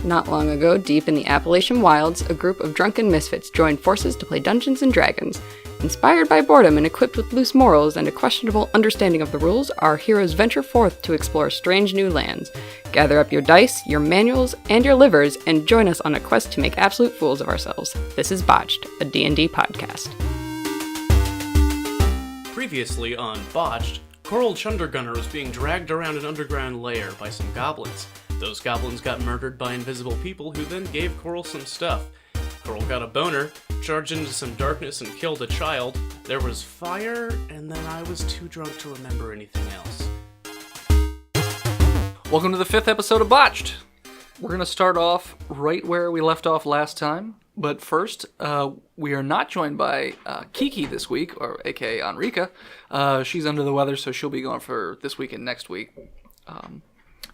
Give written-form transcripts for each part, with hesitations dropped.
Not long ago, deep in the Appalachian wilds, a group of drunken misfits joined forces to play Dungeons & Dragons. Inspired by boredom and equipped with loose morals and a questionable understanding of the rules, our heroes venture forth to explore strange new lands. Gather up your dice, your manuals, and your livers, and join us on a quest to make absolute fools of ourselves. This is Botched, a D&D podcast. Previously on Botched, Coral Chundergunner was being dragged around an underground lair by some goblins. Those goblins got murdered by invisible people who then gave Coral some stuff. Coral got a boner, charged into some darkness and killed a child. There was fire, and then I was too drunk to remember anything else. Welcome to the 5th episode of Botched. We're going to start off right where we left off last time. But first, we are not joined by Kiki this week, or aka Enrica. She's under the weather, so she'll be gone for this week and next week.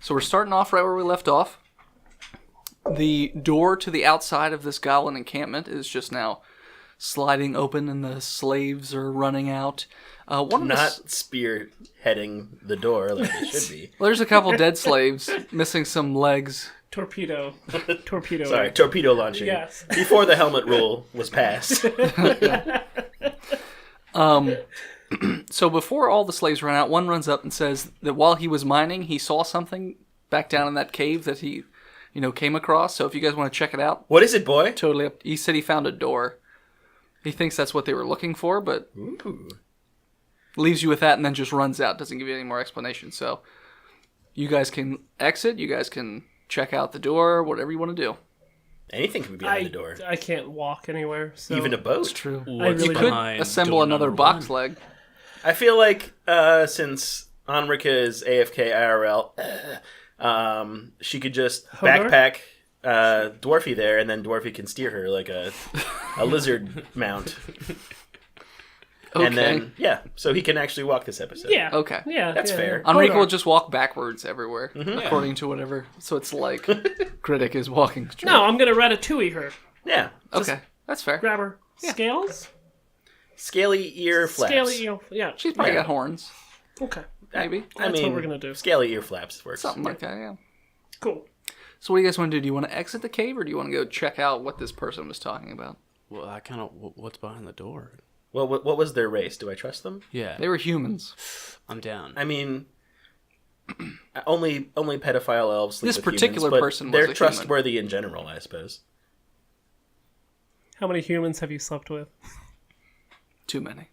So we're starting off right where we left off. The door to the outside of this goblin encampment is just now sliding open, and the slaves are running out. Not spearheading the door like they should be. Well, there's a couple dead slaves missing some legs. Torpedo. Sorry, torpedo launching. Yes. Before the helmet rule was passed. So before all the slaves run out, one runs up and says that while he was mining, he saw something back down in that cave that he, came across. So if you guys want to check it out. What is it, boy? Totally up. He said he found a door. He thinks that's what they were looking for, but leaves you with that and then just runs out. Doesn't give you any more explanation. So you guys can exit. You guys can check out the door, whatever you want to do. Anything can be behind the door. I can't walk anywhere. So. Even a boat. That's true. Really you could assemble another box leg. I feel like since Enrica is AFK IRL, she could just backpack Dwarfy there, and then Dwarfy can steer her like a lizard mount. Okay. And then, so he can actually walk this episode. Yeah. Okay. Yeah. That's fair. Enrique will just walk backwards everywhere, according to whatever. So it's like Critic is walking straight. No, I'm going to Ratatouille her. Yeah. Okay, that's fair. Grab her scales? Scaly ear flaps. Scaly ear, yeah. She's probably got horns, Okay. maybe. That's what we're going to do. Scaly ear flaps works. Something like that, yeah. Cool. So what do you guys want to do? Do you want to exit the cave, or do you want to go check out what this person was talking about? Well, I kind of... What's behind the door? Well, what was their race? Do I trust them? Yeah. They were humans. I'm down. I mean, only pedophile elves sleep This with particular humans, but person was they're a human. trustworthy in general, I suppose. How many humans have you slept with? Too many.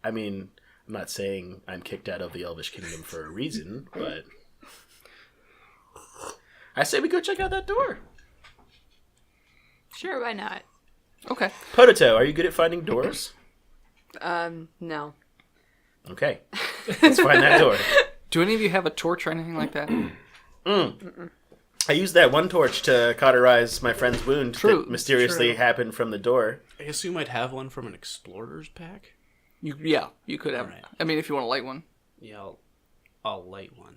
I'm not saying I'm kicked out of the Elvish Kingdom for a reason, but I say we go check out that door. Sure, why not? Okay. Potato, are you good at finding doors? No. Okay. Let's find that door. Do any of you have a torch or anything like that? I used that one torch to cauterize my friend's wound that mysteriously happened from the door. I assume I'd have one from an explorer's pack? You could have. Alright. I mean, if you want to light one. Yeah, I'll light one.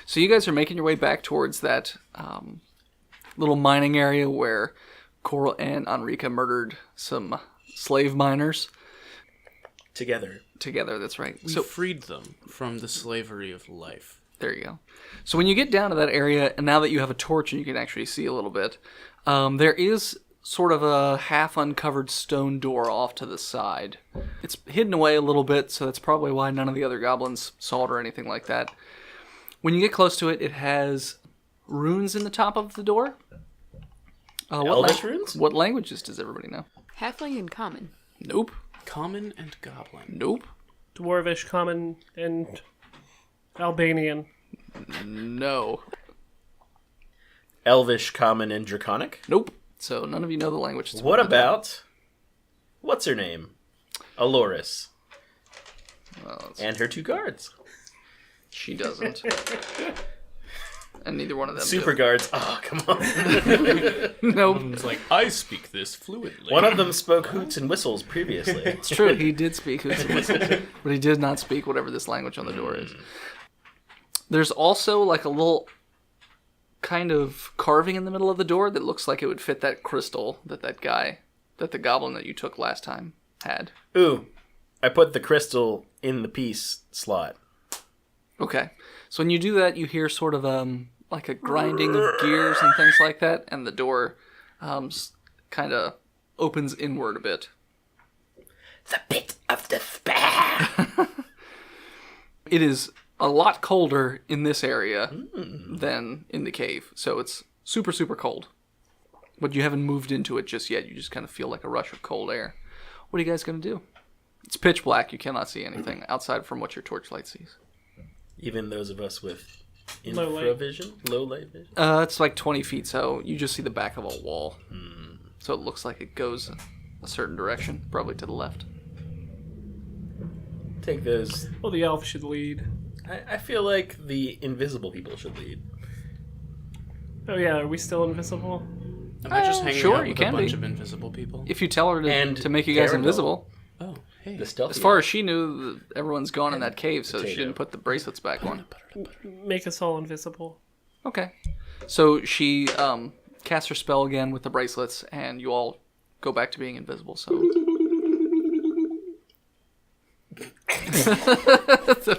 So you guys are making your way back towards that little mining area where Coral and Enrica murdered some slave miners. Together, That's right. We freed them from the slavery of life. There you go. So when you get down to that area, and now that you have a torch and you can actually see a little bit, there is sort of a half-uncovered stone door off to the side. It's hidden away a little bit, so that's probably why none of the other goblins saw it or anything like that. When you get close to it, it has runes in the top of the door. Elvish runes? What languages does everybody know? Halfling and common. Nope. Common and goblin. Nope. Dwarvish, Common, and Albanian. No. Elvish, Common, and Draconic? Nope. So none of you know the languages. What about... What's her name? Aloris. Well, And her two guards. she doesn't. And neither one of them Super do. guards. Oh, come on. Nope. It's like, I speak this fluently. One of them spoke hoots and whistles previously. It's true, he did speak hoots and whistles, but he did not speak whatever this language on the door is. There's also like a little kind of carving in the middle of the door that looks like it would fit that crystal that the goblin that you took last time had. Ooh, I put the crystal in the peace slot. Okay. So when you do that, you hear sort of like a grinding of gears and things like that, and the door kind of opens inward a bit. The pit of despair. It is a lot colder in this area than in the cave, so it's super, super cold. But you haven't moved into it just yet. You just kind of feel like a rush of cold air. What are you guys going to do? It's pitch black. You cannot see anything outside from what your torchlight sees. Even those of us with Low light. infravision? Low light vision? It's like 20 feet, so you just see the back of a wall. So it looks like it goes a certain direction, probably to the left. Take those. Well, the elf should lead. I feel like the invisible people should lead. Oh yeah, are we still invisible? Am I just hanging sure, out you with can a bunch be. of invisible people? If you tell her And to make you guys Carol. invisible. Oh, hey. The stealthy. As far as she knew, everyone's gone in that cave, so she Potato. didn't put the bracelets back on. Make us all invisible. Okay. So she casts her spell again with the bracelets, and you all go back to being invisible. So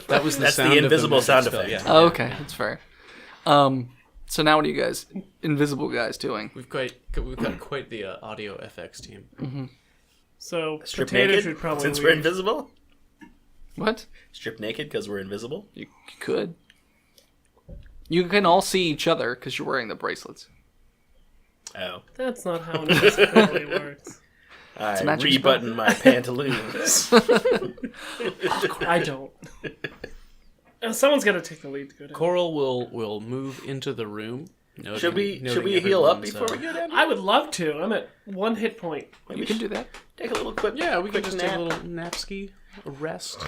That was the That's sound the of invisible magic sound spell, effect. Yeah. oh, okay, that's fair. So now what are you guys, invisible guys, doing? We've got quite the audio FX team. So Strip Potato naked? should probably Since lead. we're invisible? What? Strip naked because we're invisible? You could. You can all see each other because you're wearing the bracelets. Oh. That's not how invisibility works. I magic rebutton my pantaloons. I don't. Someone's got to take the lead to go down. Coral will move into the room. Should we noting heal up everyone's, before we go down? I would love to. I'm at 1 hit point. You can do that. Take a little quick. Yeah, we can quick just nap. take a little napski, a rest.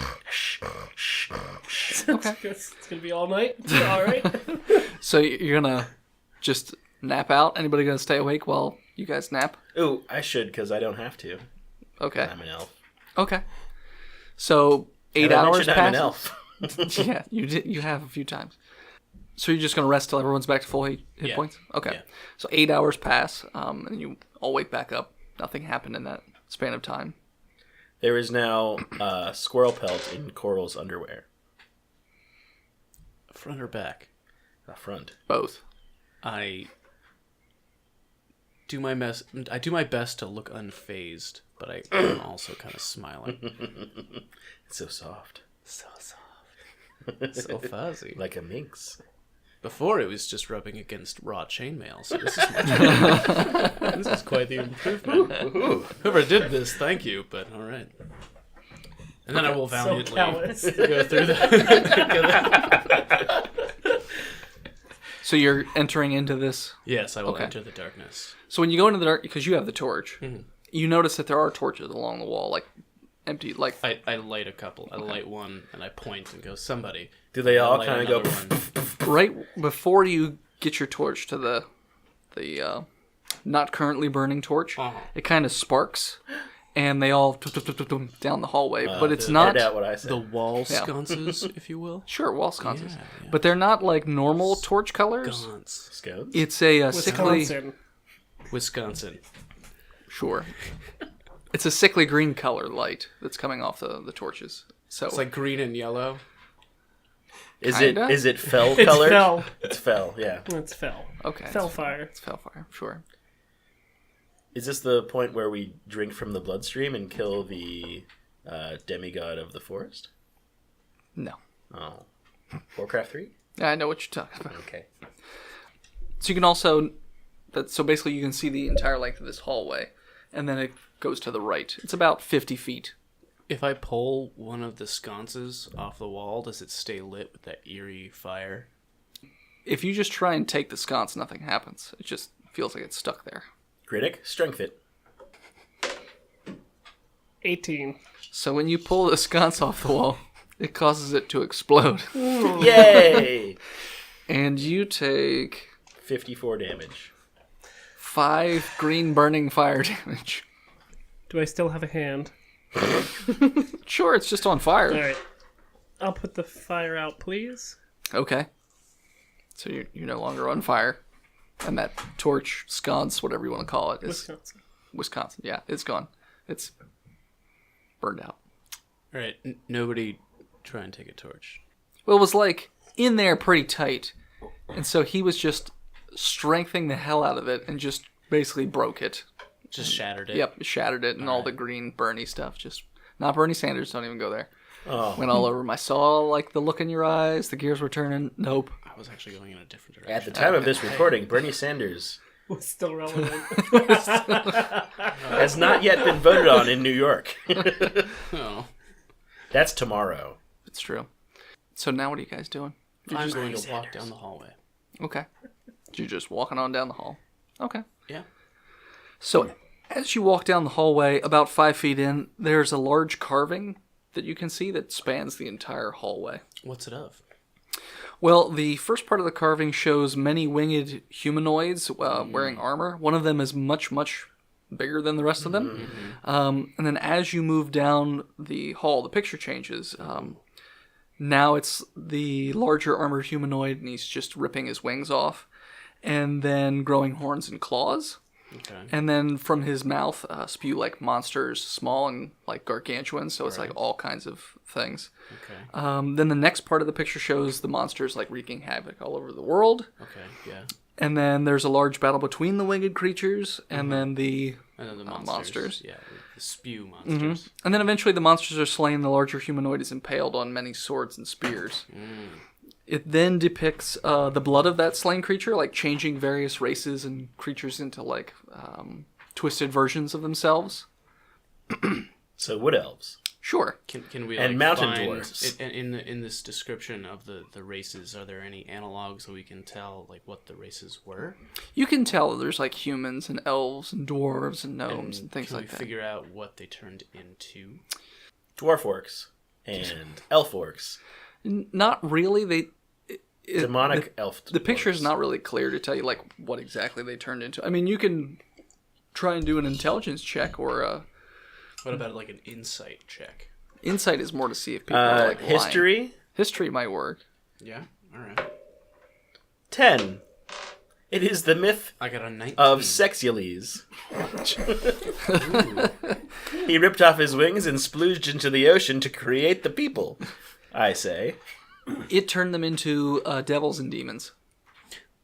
Okay. It's gonna be all night. All right. So you're gonna just nap out? Anybody gonna stay awake while you guys nap? Ooh, I should because I don't have to. Okay. I'm an elf. Okay. So 8 Have I hours mentioned I'm an pass. elf. Yeah, you have a few times. So you're just gonna rest till everyone's back to full hit Yeah. points? Okay. Yeah. So 8 hours pass, and you all wake back up. Nothing happened in that span of time. There is now squirrel pelt in Coral's underwear. Front or back? Front. Both. I do my best to look unfazed, but I am also kind of smiling. It's so soft. So soft. So fuzzy. Like a minx. Before it was just rubbing against raw chainmail, so this is much better. This is quite the improvement. Whoever did this, thank you, but alright. And then I will So valiantly callous. go through that. So you're entering into this. Yes, I will Okay. enter the darkness. So when you go into the dark, because you have the torch, Mm-hmm. you notice that there are torches along the wall, like empty, like I light a couple. I light one, and I point and go, somebody. Do they all Light kind of go... another one. right before you get your torch to the not currently burning torch. Uh-huh. It kind of sparks, and they all down the hallway. But it's not Out what I said. The wall sconces, if you will. sure wall sconces, Yeah. but they're not like normal torch colors. Sconce. Scones? It's a sickly. Wisconsin. Wisconsin. Sure. It's a sickly green color light that's coming off the torches. So It's like green and yellow. Kinda? Is it fell It's colored? fell. It's fell, yeah. It's fell. okay, Fell fire. It's fellfire. Sure. Is this the point where we drink from the bloodstream and kill the demigod of the forest? No, Oh. Warcraft 3? I know what you're talking about. Okay. So you can also so basically you can see the entire length of this hallway, and then it goes to the right. It's about 50 feet. If I pull one of the sconces off the wall, does it stay lit with that eerie fire? If you just try and take the sconce, nothing happens. It just feels like it's stuck there. Critic, strength it. 18. So when you pull the sconce off the wall, it causes it to explode. Yay! And you take 54 damage. 5 green burning fire damage. Do I still have a hand? Sure, it's just on fire. All right. I'll put the fire out, please. Okay. So you're no longer on fire. And that torch, sconce, whatever you want to call it, is Wisconsin. Yeah, it's gone. It's burned out. Alright, nobody try and take a torch. Well, it was like in there pretty tight, And so he was just strengthening the hell out of it and just basically broke it. Just shattered it. Yep, shattered it, and all the green Bernie stuff. Just not Bernie Sanders. Don't even go there. Oh. Went all over. I saw like the look in your eyes. The gears were turning. Nope. I was actually going in a different direction. At the time of this recording, Bernie Sanders Was still relevant. has not yet been voted on in New York. Oh. That's tomorrow. It's true. So now what are you guys doing? I'm going to walk down the hallway. Okay. You're just walking on down the hall. Okay. Yeah. So as you walk down the hallway, about 5 feet in, there's a large carving that you can see that spans the entire hallway. What's it of? Well, the first part of the carving shows many winged humanoids wearing armor. One of them is much, much bigger than the rest of them. And then as you move down the hall, the picture changes. Now it's the larger armored humanoid, and he's just ripping his wings off. And then growing horns and claws. Okay. And then from his mouth spew like monsters, small and like gargantuan, so it's like all kinds of things. Okay. Then the next part of the picture shows the monsters like wreaking havoc all over the world. Okay. Yeah. And then there's a large battle between the winged creatures and then the And then the monsters. Yeah. The spew monsters. And then eventually the monsters are slain. The larger humanoid is impaled on many swords and spears. It then depicts the blood of that slain creature, like changing various races and creatures into like twisted versions of themselves. So wood elves. Sure. Can we And like, mountain find, dwarfs. in this description of the races, are there any analogs so we can tell like what the races were? You can tell there's like humans and elves and dwarves and gnomes and things Can like we that. figure out what they turned into? Dwarf orcs. And elf orcs. Not really. Demonic elf The picture is dwarves. not really clear to tell you like what exactly they turned into. I mean, you can try and do an intelligence check or What about like an insight check? insight is more to see if people are like lying. History. History might work. Yeah. All right. 10. It is the myth I got a 19. of Sexulese. He ripped off his wings and splooged into the ocean to create the people, I say. It turned them into devils and demons.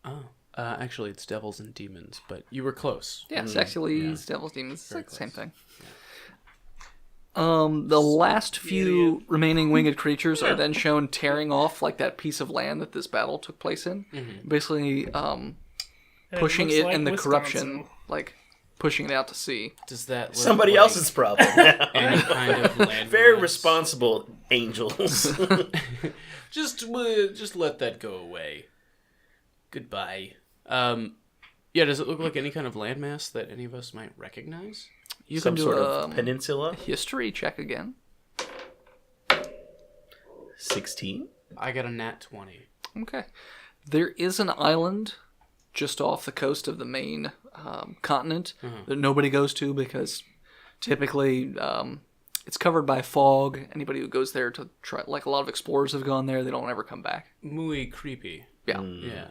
Oh. Actually, it's devils and demons, but you were close. Yeah, Sexulese, devils, demons, it's Very like the same close. thing. The last few remaining winged creatures are then shown tearing off like that piece of land that this battle took place in. Basically, And pushing looks it like and the Wisconsin. corruption, like pushing it out to sea. Does that look Somebody like else's problem now. any kind of land? Very mass? responsible angels. Just let that go away. Goodbye. Yeah. Does it look like any kind of landmass that any of us might recognize? You Some can do sort a of peninsula. history check again. 16. I got a nat 20. Okay. There is an island just off the coast of the main continent that nobody goes to because typically it's covered by fog. Anybody who goes there to try, like a lot of explorers have gone there, they don't ever come back. Muy creepy. Yeah. Yeah.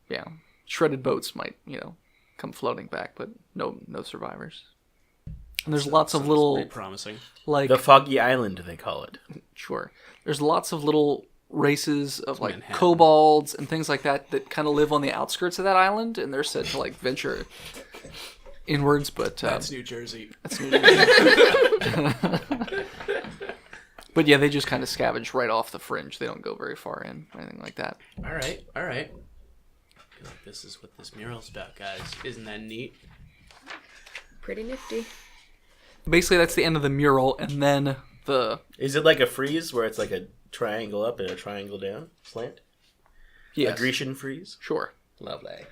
Yeah. Shredded boats might, come floating back, but no survivors. And there's lots of little, Very promising. like, The Foggy Island, they call it. sure. There's lots of little races of like Manhattan. kobolds and things like that kind of live on the outskirts of that island, and they're said to like venture inwards, but That's New Jersey. but yeah, they just kind of scavenge right off the fringe. They don't go very far in or anything like that. All right. I feel like this is what this mural's about, guys. Isn't that neat? Pretty nifty. Basically, that's the end of the mural, and then the Is it like a frieze where it's like a triangle up and a triangle down? Slant? yes, A Grecian frieze? sure. Lovely.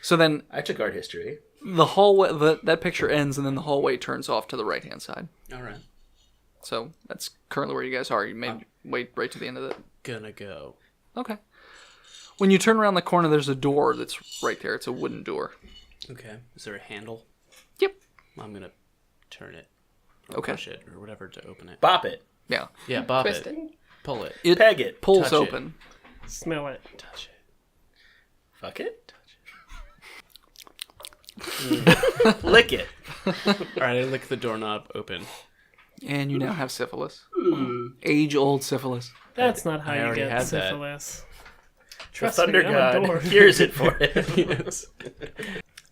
So then I took art history. the hallway, that picture ends, and then the hallway turns off to the right hand side. All right. So that's currently where you guys are. You may wait right to the end of it. Gonna go. Okay. When you turn around the corner, there's a door that's right there. It's a wooden door. Okay. Is there a handle? Yep. I'm gonna turn it. Or Okay. Push it or whatever to open it. Bop it. Yeah. Yeah, bop Twist it. it. Pull it. It Peg it. pulls Touch it. open. Smell it. Touch it. Fuck it. Lick it. All right, I lick the doorknob open. And you now have syphilis. Age-old syphilis. That's not how I you already get had that. syphilis. Trust Thunder me, I'm a God dwarf. hears it for him. Yes.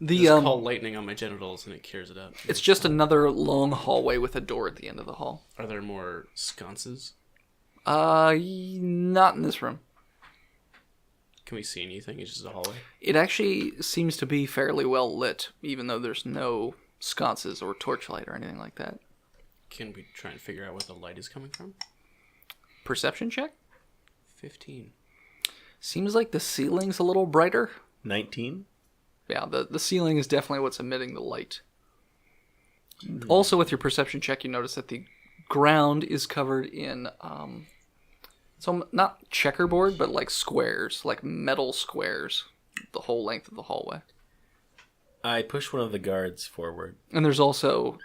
The Just call lightning on my genitals and it cures it up. it's just another long hallway with a door at the end of the hall. Are there more sconces? Not in this room. Can we see anything? It's just a hallway. It actually seems to be fairly well lit, even though there's no sconces or torchlight or anything like that. Can we try and figure out where the light is coming from? Perception check? 15. Seems like the ceiling's a little brighter. 19? Yeah, the ceiling is definitely what's emitting the light. Also, with your perception check, you notice that the ground is covered in, so not checkerboard, but like squares, like metal squares, the whole length of the hallway. I push one of the guards forward. And there's also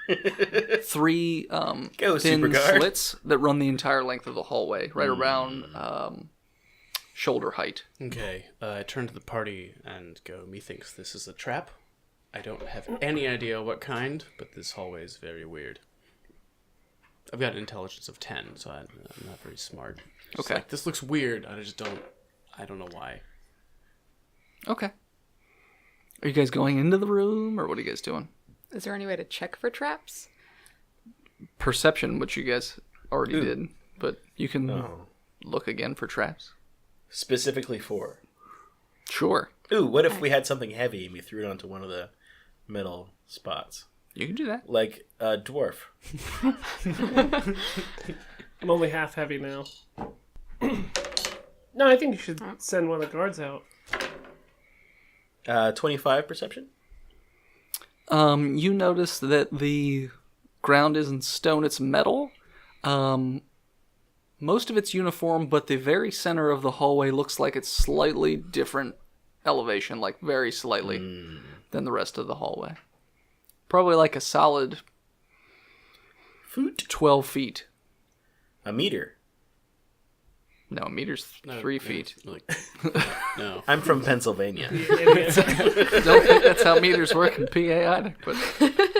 3 Go, thin Superguard. slits that run the entire length of the hallway, right around shoulder height. Okay, I turn to the party and go, methinks this is a trap. I don't have any idea what kind, but this hallway is very weird. I've got an intelligence of 10, so I'm not very smart. Just Okay. like, this looks weird, I don't know why. Okay. Are you guys going into the room, or what are you guys doing? Is there any way to check for traps? Perception, which you guys already Ooh. did, but you can Oh. look again for traps. Specifically for. Sure. Ooh, what if we had something heavy and we threw it onto one of the metal spots? You can do that. Like a dwarf. I'm only half heavy now. No, I think you should send one of the guards out. 25 perception? You notice that the ground isn't stone, it's metal. Most of it's uniform, but the very center of the hallway looks like it's slightly different elevation, like very slightly, than the rest of the hallway. Probably like a solid Foot? 12 feet. A meter. No, a meter's No, 3 no, feet. Like, no. I'm from Pennsylvania. Idiot. Don't think that's how meters work in PA either, but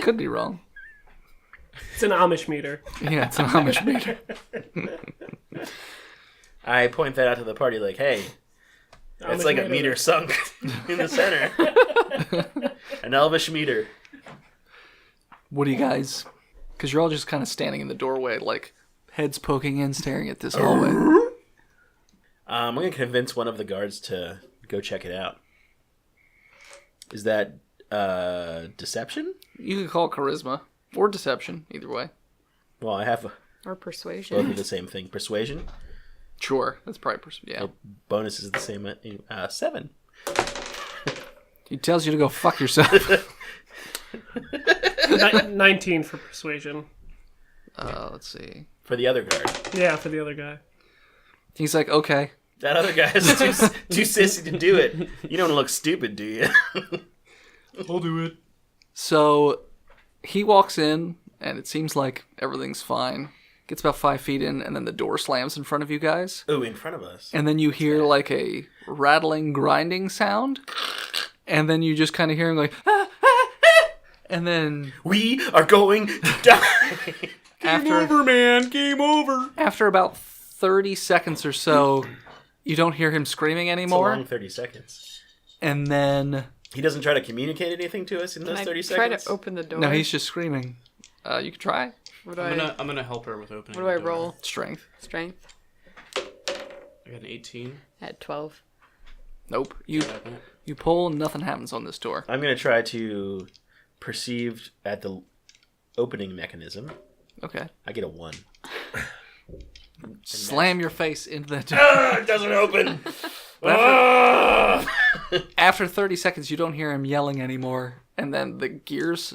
could be wrong. It's an Amish meter. Yeah, it's an Amish meter. I point that out to the party like, hey, it's Amish like a meter sunk in the center. An elvish meter. What do you guys... Because you're all just kind of standing in the doorway, like, heads poking in, staring at this hallway. I'm going to convince one of the guards to go check it out. Is that deception? You could call it charisma, or deception, either way. Well, I have Or both persuasion? of the same thing. Persuasion. Sure, that's probably... yeah. Bonus is the same. 7. He tells you to go fuck yourself. 19 for persuasion. Let's see. For the other guard. Yeah, for the other guy. He's like, okay. That other guy is too sissy to do it. You don't look stupid, do you? I'll do it. So he walks in, and it seems like everything's fine. Gets about 5 feet in, and then the door slams in front of you guys. Ooh, in front of us. And then you hear like a rattling, grinding sound. And then you just kind of hear him like, ah, ah, ah. And then We are going to die. after, man. Game over. after about 30 seconds or so, you don't hear him screaming It's a anymore. long 30 seconds. And then, He doesn't try to communicate anything to us in those Can I 30 try seconds? to open the door? no, he's just screaming. You can try. What do I'm gonna help her with opening. What do I the door. roll? Strength. Strength? I got an 18. At 12. Nope. Can I open it? You pull, nothing happens on this door. I'm going to try to perceive at the opening mechanism. Okay. I get a 1. Slam your face into that door. It doesn't open. After 30 seconds, you don't hear him yelling anymore. And then the gears,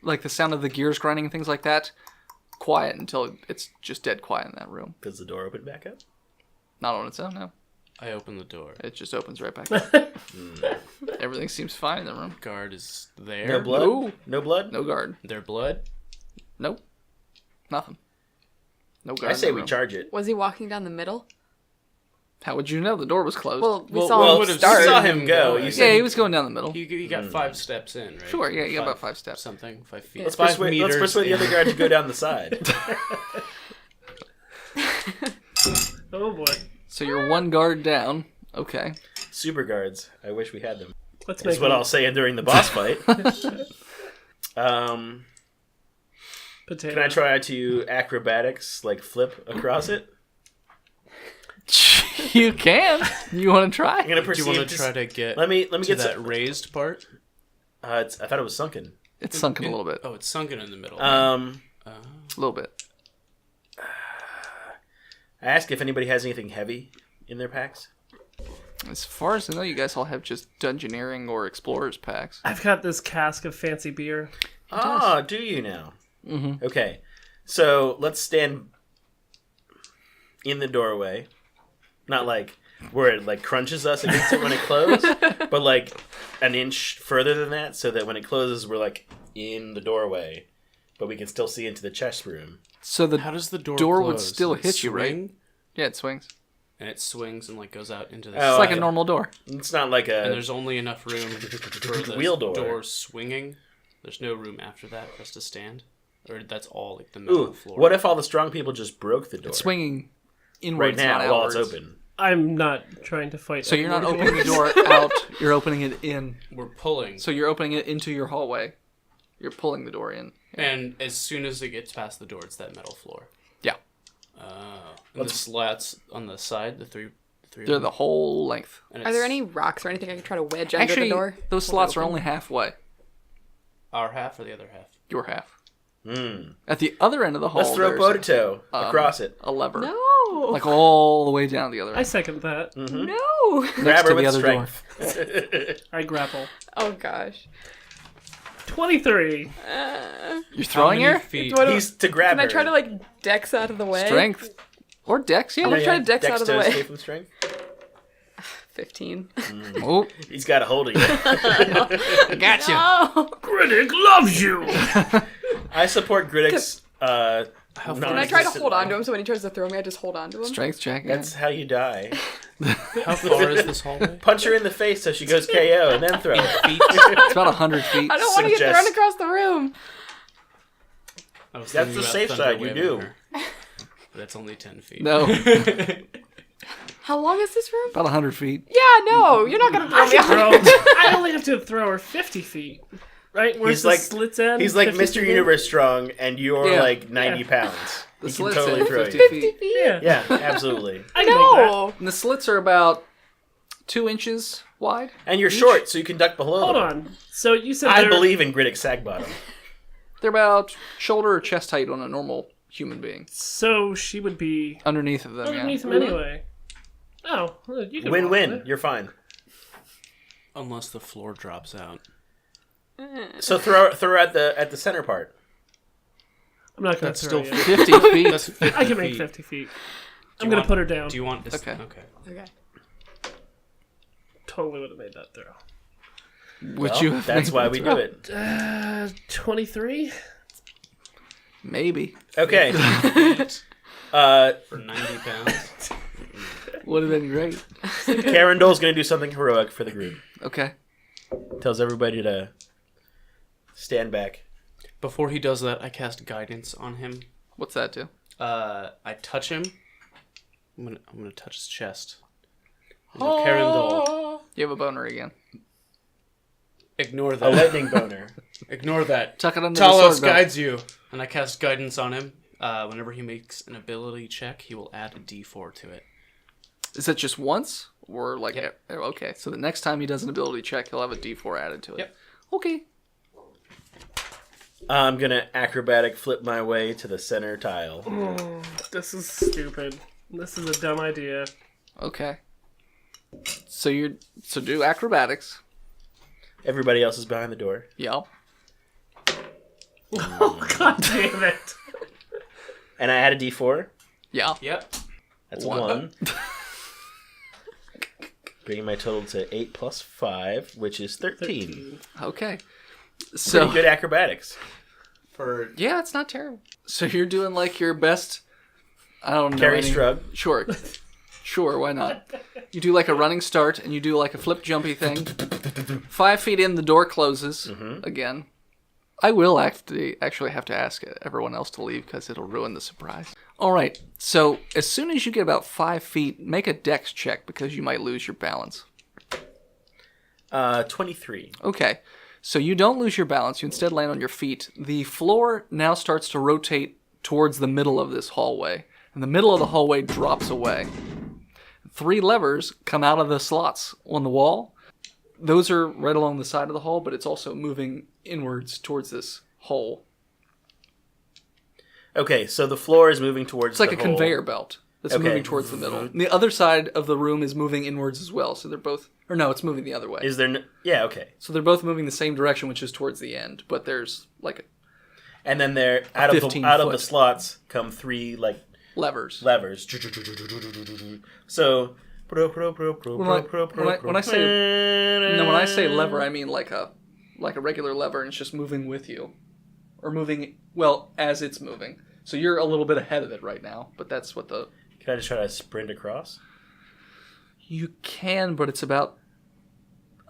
like the sound of the gears grinding and things like that, quiet until it's just dead quiet in that room. Does the door open back up? Not on its own, no. I open the door. It just opens right back up. Everything seems fine in the room. Guard is there. No blood? No. No blood? No guard. Their blood. Nope. Nothing. No guard. I say in the we room. charge it. Was he walking down the middle? How would you know? The door was closed. Well, we Well, saw well, him would've start. You saw him go. You yeah, said he was going down the middle. He got 5 steps in, right? Sure, yeah, you got about 5 steps. Something. 5 feet. Let's 5 let's meters. persuade the other guard to go down the side. Oh boy. So you're one guard down. Okay. Super guards. I wish we had them. Let's That's make what one. I'll say during the boss fight. Potato. Can I try to acrobatics, like flip across it? You can. You want to try? I'm gonna Do proceed. you want to try to get Let me to get that some. raised part? I thought it was sunken. It's sunken a little bit. Oh, it's sunken in the middle. A little bit. I ask if anybody has anything heavy in their packs. As far as I know, you guys all have just Dungeoneering or Explorers packs. I've got this cask of fancy beer. Ah, do you now? Mm-hmm. Okay, so let's stand in the doorway. Not like where it like crunches us against it when it closes, but like an inch further than that, so that when it closes, we're like in the doorway, but we can still see into the chest room. So the How does the door door would close? still Does it hit you, right? swing? Yeah, it swings. And it swings and like goes out into the. Oh, It's like okay. a normal door. It's not like And a. there's only enough room for the Wheel door. door swinging. There's no room after that for us to stand, or that's all like the metal Ooh, floor. what if all the strong people just broke the door It's swinging right inwards, now not while outwards. it's open? I'm not trying to fight. So you're not anyone opening the here. door out. You're opening it in. We're pulling? So you're opening it into your hallway. You're pulling the door in. And as soon as it gets past the door, it's that metal floor. Yeah. And the slats on the side, the three. They're the whole length. And Are there any rocks or anything I can try to wedge under Actually, the door? those slots are only halfway. our half or the other half? Your half. Hmm. At the other end of the hall, Let's throw there's Bodito across it. a lever. No. Like all the way down the other I end. second that. No. Grab to her the with other door. strength. I grapple. Oh gosh. 23. You're throwing How many her? feet? What do- He's to grab Can her. I try to like dex out of the way? Strength. Or dex, yeah. I'm gonna try to dex out of the to way. escape from strength. 15. Oh, He's got a hold of you. I got you. Oh. Critic loves you. I support Griddick's. How Can I try to hold on to him so when he tries to throw me, I just hold on to him? Strength check. Yeah. That's how you die. How far is this hallway? Punch her in the face so she goes KO and then throw her. Feet. It's about 100 feet. I don't want to get Suggest- thrown across the room. I was That's thinking the about safe Thunder side, you Waving do. her. But that's only 10 feet. No, How long is this room? about 100 feet. Yeah, no, you're not gonna throw I me can off. throw. I only have to throw her 50 feet. Right? Where's He's the like- slits end? He's like 50 Mr. feet? Universe strong, and you're Yeah. like 90 pounds. The He can slits totally in throw 50 you. feet. Yeah. Yeah, absolutely. I can make that. No. And the slits are about 2 inches wide. And you're short, so you can duck below Hold them. on. So you said I they're- believe in Griddick Sagbottom. They're about shoulder or chest height on a normal human being. So she would be Underneath of them, underneath yeah. him anyway. Oh, well, you can walk Win-win. with it. You're fine. Unless the floor drops out. So throw her at the center part. I'm not going That's to throw still you. 50 feet. That's 50 I can make feet. 50 feet. Do I'm you going to want- put her down. Do you want this? Okay. Okay. Okay. Totally would have made that throw. Would Well, you have that's made why that we throw? do it. 23? Maybe. Okay. For 90 pounds. Would have been great. Carendole's going to do something heroic for the group. Okay. Tells everybody to stand back. Before he does that, I cast guidance on him. What's that do? I touch him. I'm gonna touch his chest. No, Carindle, You have a boner again. ignore A that. lightning boner. Ignore that. Tuck it under the Talos sword belt. guides you, and I cast guidance on him. Whenever he makes an ability check, he will add a D4 to it. Is that just once? Or like... Yep. Okay, so the next time he does an ability check, he'll have a d4 added to it. Yep. Okay. I'm going to acrobatic flip my way to the center tile. This is stupid. This is a dumb idea. Okay. So do acrobatics. Everybody else is behind the door. Yep. Oh, god damn it. And I add a D4. Yeah. Yep. That's One. 1. Bringing my total to 8 plus 5, which is 13. Okay. Pretty So good acrobatics. For yeah, it's not terrible. So you're doing like your best. I don't know. Carry any- shrug. Sure. Sure, why not? You do like a running start and you do like a flip jumpy thing. 5 feet in, the door closes again. I will actually have to ask everyone else to leave because it'll ruin the surprise. All right, so as soon as you get about 5 feet, make a dex check because you might lose your balance. 23. Okay. So you don't lose your balance. You instead land on your feet. The floor now starts to rotate towards the middle of this hallway. And the middle of the hallway drops away. 3 levers come out of the slots on the wall. Those are right along the side of the hall, but it's also moving inwards towards this hole. Okay, so the floor is moving towards It's like the a hole. conveyor belt that's moving towards the middle. And the other side of the room is moving inwards as well. So they're both... Or no, it's moving the other way. Is there... Yeah, okay. So they're both moving the same direction, which is towards the end. But there's like And then there, out of the slots come 3, like... levers. So... When I say lever, I mean like a regular lever, and it's just moving with you, or moving as it's moving. So you're a little bit ahead of it right now, but that's what the. Can I just try to sprint across? You can, but it's about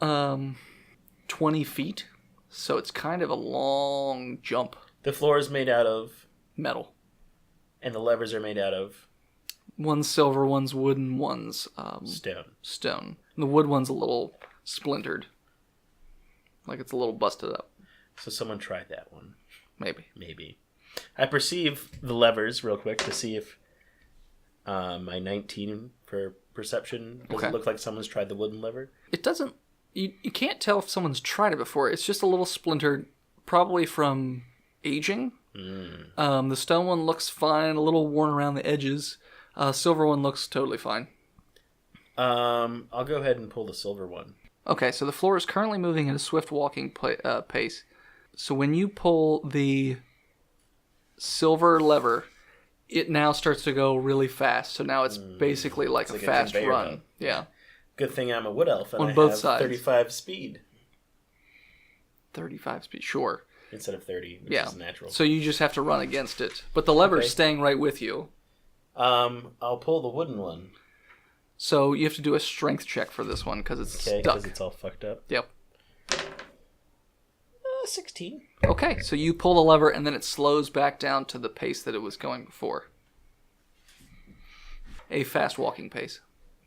20 feet, so it's kind of a long jump. The floor is made out of Metal. and the levers are made out of One's silver, one's wooden, one's stone. And the wood one's a little splintered, like it's a little busted up. So someone tried that one. Maybe. I perceive the levers real quick to see if my 19 for perception does it look like someone's tried the wooden lever. It doesn't. You can't tell if someone's tried it before. It's just a little splintered, probably from aging. The stone one looks fine, a little worn around the edges. Silver one looks totally fine. I'll go ahead and pull the silver one. Okay, so the floor is currently moving at a swift walking pace. So when you pull the silver lever, it now starts to go really fast. So now it's basically like a fast run. Belt. Yeah. Good thing I'm a wood elf and On I both have sides. 35 speed 35 speed, sure. instead of 30, which Yeah. is natural. So you just have to run against it. But the lever's Okay. staying right with you. I'll pull the wooden one. So you have to do a strength check for this one because it's Okay, stuck. because it's all fucked up. Yep. 16. Okay, so you pull the lever and then it slows back down to the pace that it was going before. A fast walking pace.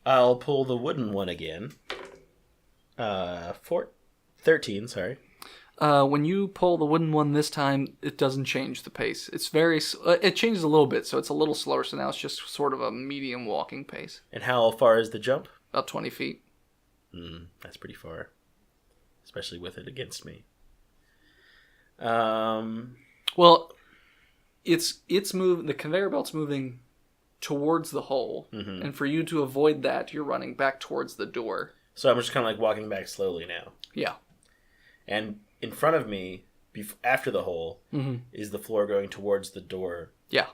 I'll pull the wooden one again. 13, sorry. When you pull the wooden one this time, it doesn't change the pace. It's it changes a little bit, so it's a little slower. So now it's just sort of a medium walking pace, And how far is the jump? about 20 feet. That's pretty far. Especially with it against me. Um, Well, it's moving. The conveyor belt's moving towards the hole, and for you to avoid that, you're running back towards the door. so I'm just kind of like walking back slowly now. Yeah. And in front of me, after the hole, is the floor going towards the door Yeah.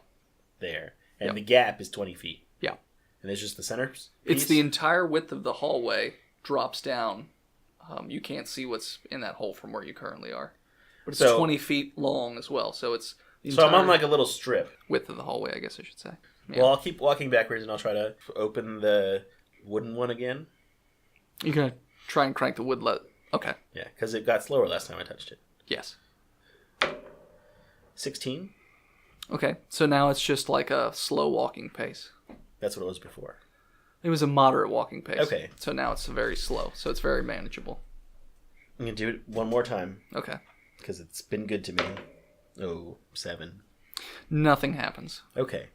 there. And the gap is 20 feet. Yeah. And it's just the center piece? It's the entire width of the hallway drops down. You can't see what's in that hole from where you currently are. But it's 20 feet long as well, so it's the So I'm on entire like a little strip. width of the hallway, I guess I should say. Yeah. Well, I'll keep walking backwards and I'll try to open the wooden one again. You're going to try and crank the wood Okay. Yeah, because it got slower last time I touched it. Yes. 16? Okay, so now it's just like a slow walking pace. That's what it was before. It was a moderate walking pace. Okay. So now it's very slow, so it's very manageable. I'm going to do it one more time Okay. because it's been good to me. Oh, 7. Nothing happens. Okay.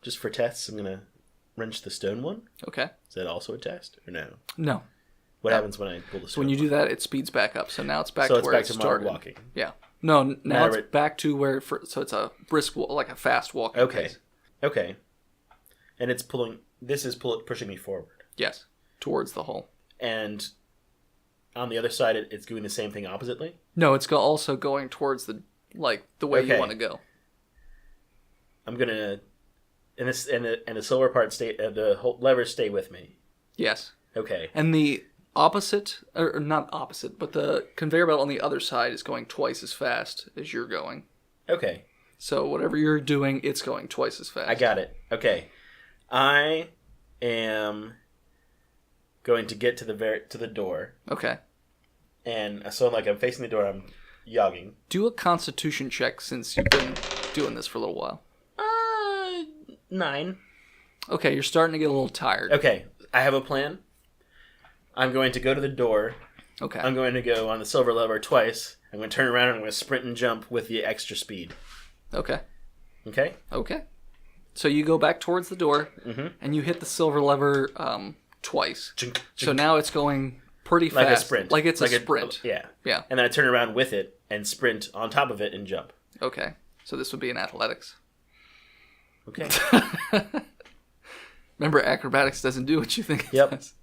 Just for tests, I'm going to wrench the stone one. Okay. Is that also a test or no? No. What happens when I pull the stone When you one? do that, it speeds back up. So now it's back So to it's where back it to started. moderate walking. Yeah. No, now it's Moderate. back to where. So it's a brisk, like a fast walking Okay. pace. Okay. And it's pulling... This is pushing me forward. Yes, towards the hole. And on the other side, it's doing the same thing oppositely? No, it's also going towards the way you Okay. want to go. I'm going to... And the silver part the whole levers stay with me. Yes. Okay. And the opposite, or not opposite, but the conveyor belt on the other side is going twice as fast as you're going. Okay. So whatever you're doing, it's going twice as fast. I got it. Okay. I am going to get to the door. Okay. And so like I'm facing the door, I'm yogging. Do a constitution check since you've been doing this for a little while. 9. Okay, you're starting to get a little tired. Okay. I have a plan. I'm going to go to the door. Okay. I'm going to go on the silver lever twice. I'm going to turn around and I'm going to sprint and jump with the extra speed. Okay. Okay? Okay. So you go back towards the door, and you hit the silver lever twice. Chink, So chink. now it's going pretty fast. Like a sprint. Like it's a sprint. Yeah. Yeah. And then I turn around with it and sprint on top of it and jump. Okay. So this would be in athletics. Okay. Remember, acrobatics doesn't do what you think it Yep. does.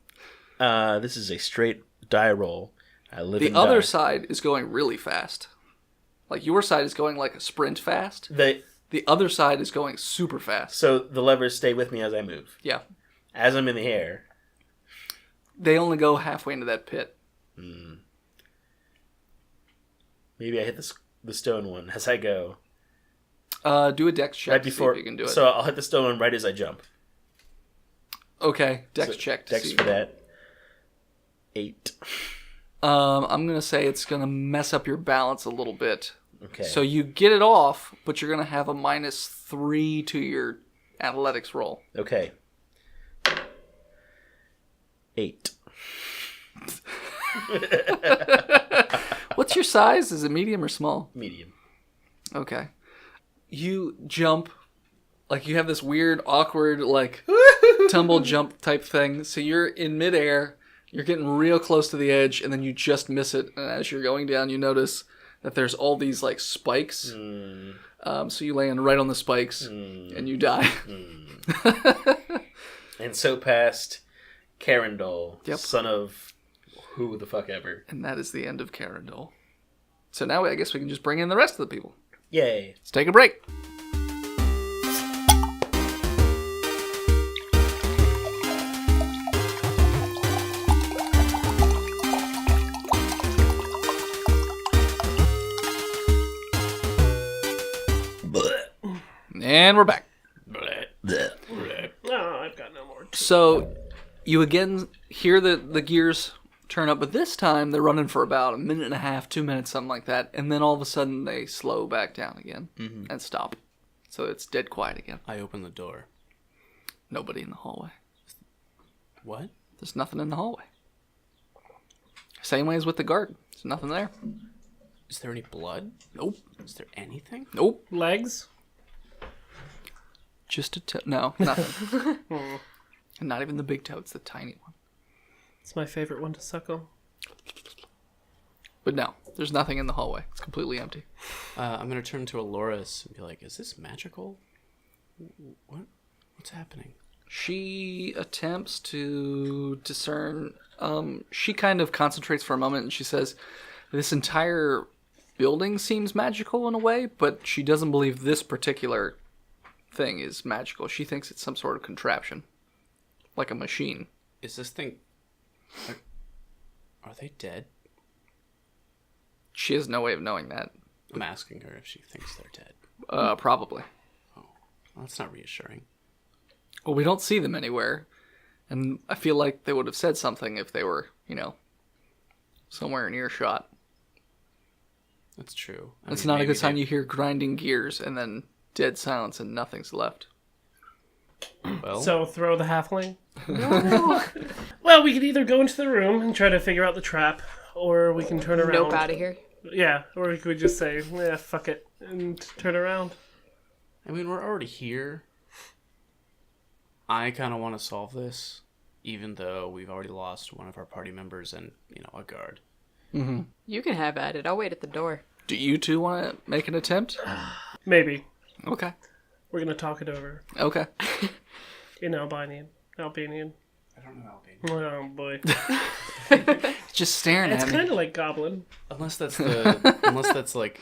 This is a straight die roll. I live The and other die. side is going really fast. Like your side is going like a sprint fast. The other side is going super fast. So the levers stay with me as I move. Yeah. As I'm in the air. They only go halfway into that pit. Maybe I hit the stone one as I go. Do a dex check Right to before see if you can do it. So I'll hit the stone one right as I jump. Okay, dex So check to Dex see. for that. 8. I'm going to say it's going to mess up your balance a little bit. Okay. So you get it off, but you're going to have a -3 to your athletics roll. Okay. 8. What's your size? Is it medium or small? Medium. Okay. You jump, like you have this weird, awkward, like, tumble jump type thing. So you're in midair, you're getting real close to the edge, and then you just miss it. And as you're going down, you notice that there's all these, like, spikes. So you land right on the spikes, and you die. And so passed Carindol, Yep. son of who the fuck ever. And that is the end of Carindol. So now I guess we can just bring in the rest of the people. Yay. Let's take a break. And we're back. No, I've got no more. So you again hear the gears turn up, but this time they're running for about 1.5, 2 minutes, something like that, and then all of a sudden they slow back down again and stop. So it's dead quiet again. I open the door. Nobody in the hallway. What? There's nothing in the hallway. Same way as with the garden. There's nothing there. Is there any blood? Nope. Is there anything? Nope. Legs? Just a toe. No, nothing. And not even the big toe. It's the tiny one. It's my favorite one to suckle. But no, there's nothing in the hallway. It's completely empty. I'm gonna turn to Aloris and be like, "Is this magical? What? What's happening?" She attempts to discern. She kind of concentrates for a moment and she says, "This entire building seems magical in a way, but she doesn't believe this particular thing is magical. She thinks it's some sort of contraption, like a machine." Is this thing? Are they dead? She has no way of knowing that. I'm asking her if she thinks they're dead. Probably. Well, that's not reassuring. Well, we don't see them anywhere, and I feel like they would have said something if they were, somewhere in earshot. That's true. It's not a good sign. You hear grinding gears and then dead silence and nothing's left. Well, So throw the halfling? Well, we could either go into the room and try to figure out the trap, or we can turn around. Nope, out of here. Yeah, or we could just say, yeah, fuck it, and turn around. I mean, we're already here. I kind of want to solve this, even though we've already lost one of our party members and, a guard. You can have at it. I'll wait at the door. Do you two want to make an attempt? Maybe. Okay. We're gonna talk it over. Okay. In Albanian. Albanian. I don't know Albanian. Oh boy. Just staring It's at me. kind of like Goblin. Unless that's like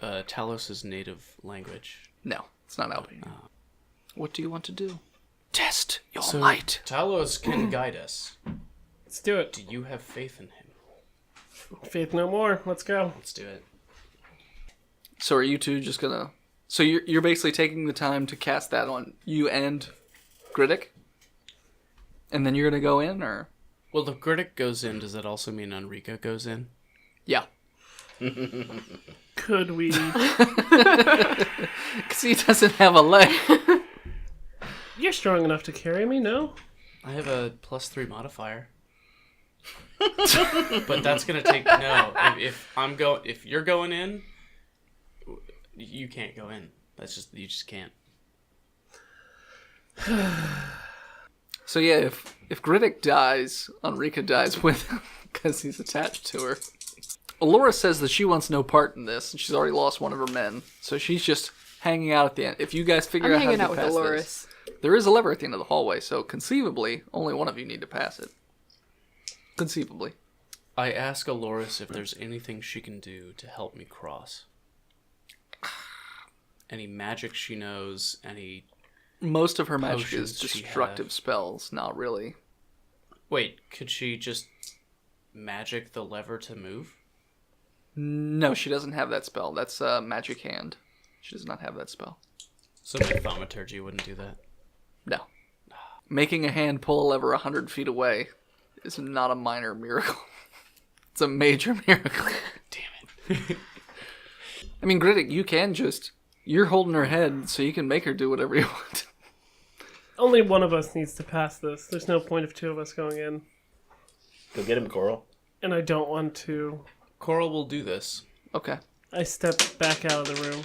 Talos's native language. No, it's not Albanian. What do you want to do? Test your So might. Talos can guide us. Let's do it. Do you have faith in him? Faith no more. Let's go. Let's do it. So are you two just gonna... So you're basically taking the time to cast that on you and Griddick? And then you're gonna go in, or...? Well, if Griddick goes in, does that also mean Enrica goes in? Yeah. Could we... Because he doesn't have a leg. You're strong enough to carry me, no? I have a +3 modifier. But that's gonna take no. If you're going in, you can't go in. You just can't. So yeah, if Griddick dies, Enrica dies with him because he's attached to her. Allura says that she wants no part in this, and she's already lost one of her men, so she's just hanging out at the end. If you guys figure out how to get past this, there is a lever at the end of the hallway, so conceivably, only one of you need to pass it. Conceivably. I ask Aloris if there's anything she can do to help me cross. Any magic she knows, any... Most of her magic is potions she destructive spells, not really. Wait, could she just magic the lever to move? No, she doesn't have that spell. That's a magic hand. She does not have that spell. So my thaumaturgy wouldn't do that? No. Making a hand pull a lever 100 feet away is not a minor miracle. It's a major miracle. Damn it. I mean, Griddick, you can just... You're holding her head, so you can make her do whatever you want. Only one of us needs to pass this. There's no point of two of us going in. Go get him, Coral. And I don't want to... Coral will do this. Okay. I step back out of the room.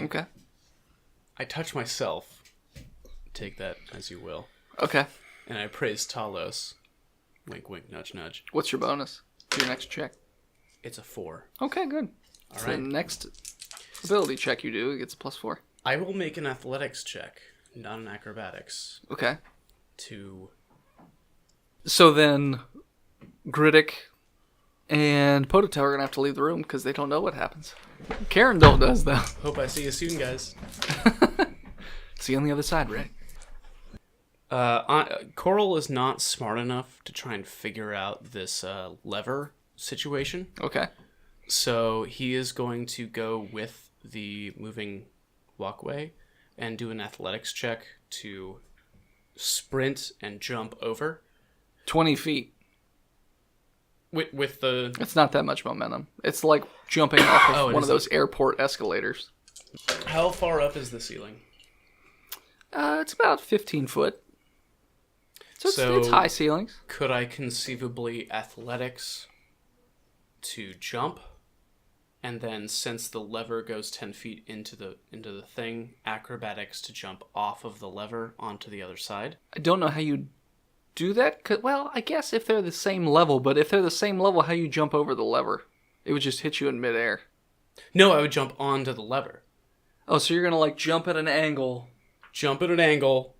Okay. I touch myself. Take that as you will. Okay. And I praise Talos. Wink, wink, nudge, nudge. What's your bonus to your next check? It's a 4. Okay, good. All So right. the next ability check you do, it gets a +4. I will make an athletics check, not an acrobatics, Okay. to... So then, Griddick and Potato are going to have to leave the room because they don't know what happens. Karen does, though. Hope I see you soon, guys. See you on the other side, Ray. Coral is not smart enough to try and figure out this lever situation. Okay. So he is going to go with the moving walkway and do an athletics check to sprint and jump over. 20 feet. With the... It's not that much momentum. It's like jumping off of it one is of those airport escalators. How far up is the ceiling? It's about 15 foot. So So- it's high ceilings. Could I conceivably athletics to jump? And then since the lever goes 10 feet into the thing, acrobatics to jump off of the lever onto the other side? I don't know how you do that. Well, I guess if they're the same level, but if they're the same level, how you jump over the lever? It would just hit you in midair. No, I would jump onto the lever. Oh, so you're going to like jump at an angle Jump at an angle,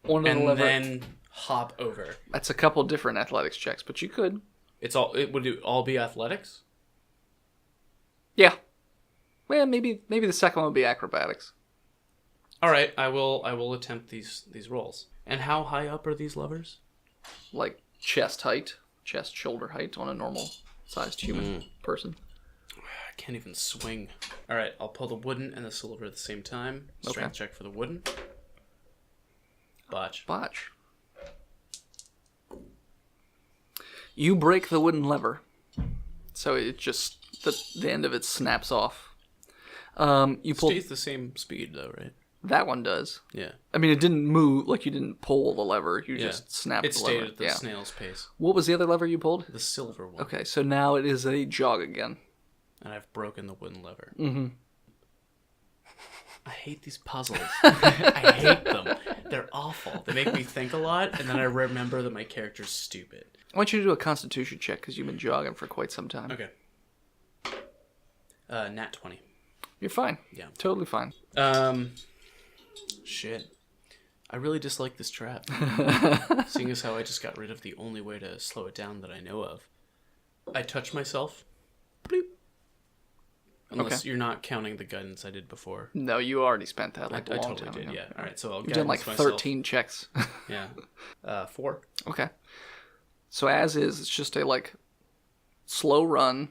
onto the and lever. then hop over. That's a couple different athletics checks, but you could. Would it all be athletics? Yeah. Well, maybe the second one would be acrobatics. All right, I will attempt these rolls. And how high up are these levers? Like chest height, shoulder height on a normal sized human person. I can't even swing. All right, I'll pull the wooden and the silver at the same time. Strength check for the wooden. Botch. You break the wooden lever, so it just the end of it snaps off. You pull Stays the same speed though, right? that one does. Yeah. I mean, it didn't move like you didn't pull the lever. You just snapped It the stayed lever. at the snail's pace. What was the other lever you pulled? The silver one. Okay, so now it is a jog again. And I've broken the wooden lever. Mm-hmm. I hate these puzzles. I hate them. They're awful. They make me think a lot, and then I remember that my character's stupid. I want you to do a Constitution check because you've been jogging for quite some time. Okay. Nat 20. You're fine. Yeah. Totally fine. Shit. I really dislike this trap. Seeing as how I just got rid of the only way to slow it down that I know of. I touch myself. Bloop. Unless you're not counting the guidance I did before. No, you already spent that I like a long totally time did, ago. yeah. Alright, so I'll You've done like guidance myself. 13 checks. Yeah. 4. Okay. So as is, it's just a like slow run,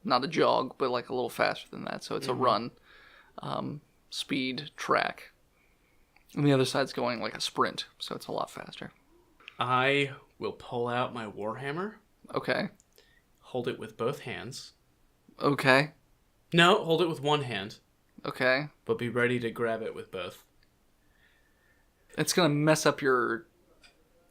not a jog, but like a little faster than that. So it's a run, speed track. And the other side's going like a sprint, so it's a lot faster. I will pull out my warhammer, Okay. hold it with both hands. Okay. No, hold it with one hand, Okay. but be ready to grab it with both. It's gonna mess up your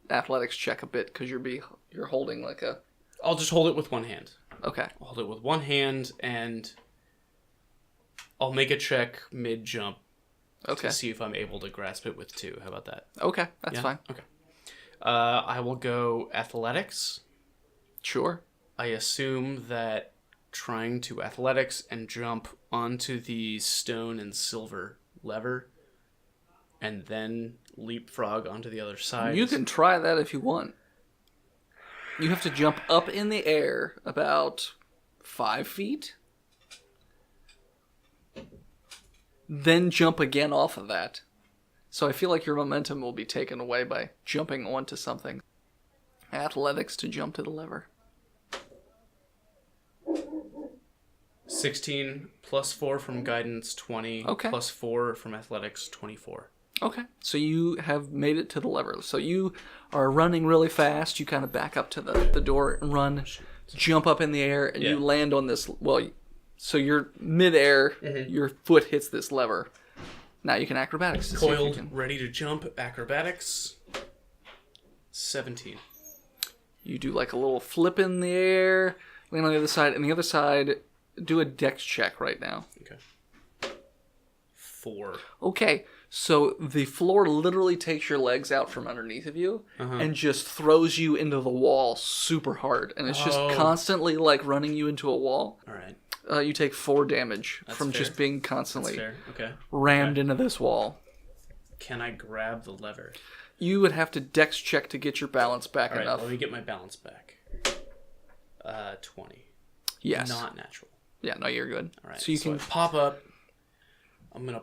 athletics check a bit because you're holding like a. I'll just hold it with one hand. Okay. I'll hold it with one hand, and I'll make a check mid-jump to see if I'm able to grasp it with two. How about that? Okay, that's fine. Okay. I will go athletics. Sure. I assume that trying to athletics and jump onto the stone and silver lever and then leapfrog onto the other side. You can try that if you want. You have to jump up in the air about 5 feet. Then jump again off of that. So I feel like your momentum will be taken away by jumping onto something. Athletics to jump to the lever. 16 plus 4 from guidance, 20. Okay. Plus 4 from athletics, 24. Okay. So you have made it to the lever. So you are running really fast. You kind of back up to the door and run, jump up in the air, and you land on this. Well, so you're midair, your foot hits this lever. Now you can acrobatics. Coiled, ready to jump, acrobatics, 17. You do like a little flip in the air, land on the other side, and the other side, do a dex check right now. Okay. 4. Okay, so the floor literally takes your legs out from underneath of you and just throws you into the wall super hard. And it's just constantly like running you into a wall. All right. You take 4 damage from fair. just being constantly That's fair. Okay. rammed into this wall. Can I grab the lever? You would have to dex check to get your balance back All right, enough. let me get my balance back. 20. Yes. Not natural. Yeah, no, you're good. All right. So you I can. pop up. I'm gonna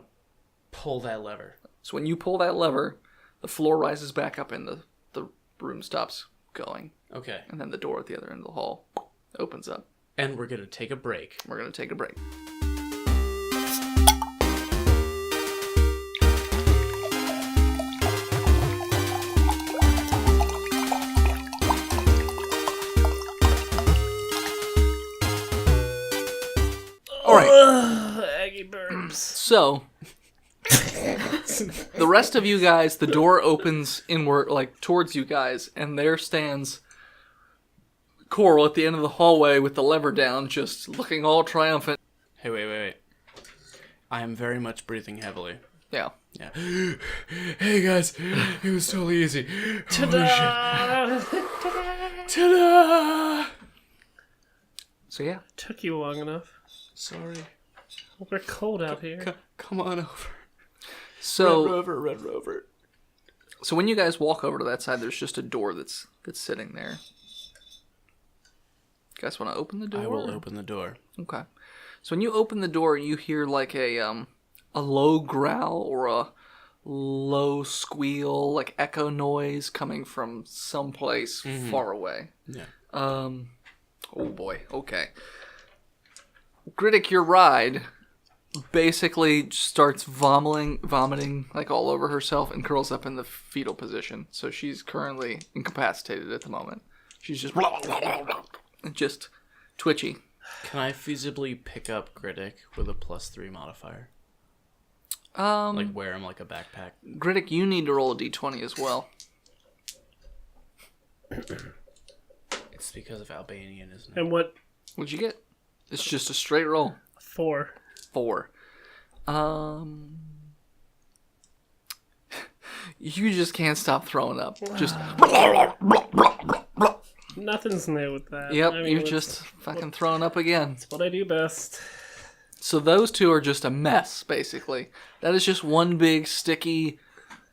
pull that lever. So when you pull that lever, the floor rises back up and the room stops going. Okay. And then the door at the other end of the hall opens up. And we're gonna take a break. We're going to take a break. All right. Aggie burps. So, the rest of you guys, the door opens inward, like towards you guys, and there stands Coral at the end of the hallway with the lever down, just looking all triumphant. Hey, wait. I am very much breathing heavily. Yeah. Yeah. Hey guys, it was totally easy. Ta-da! Ta-da! So yeah. Took you long enough. Sorry. We're cold out here. Come on over. So Red Rover. So when you guys walk over to that side, there's just a door that's sitting there. You guys want to open the door? I will open the door. Okay. So when you open the door, you hear like a low growl or a low squeal, like echo noise coming from someplace far away. Yeah. Oh boy. Okay. Griddick, your ride basically starts vomiting like all over herself and curls up in the fetal position. So she's currently incapacitated at the moment. She's just twitchy. Can I feasibly pick up Griddick with a +3 modifier? Like wear him like a backpack? Griddick, you need to roll a d20 as well. It's because of Albanian, isn't it? And what? What'd you get? It's just a straight roll. 4. 4. You just can't stop throwing up. Just. Nothing's new with that. Yep, I mean, you're just fucking throwing up again. It's what I do best. So those two are just a mess, basically. That is just one big, sticky,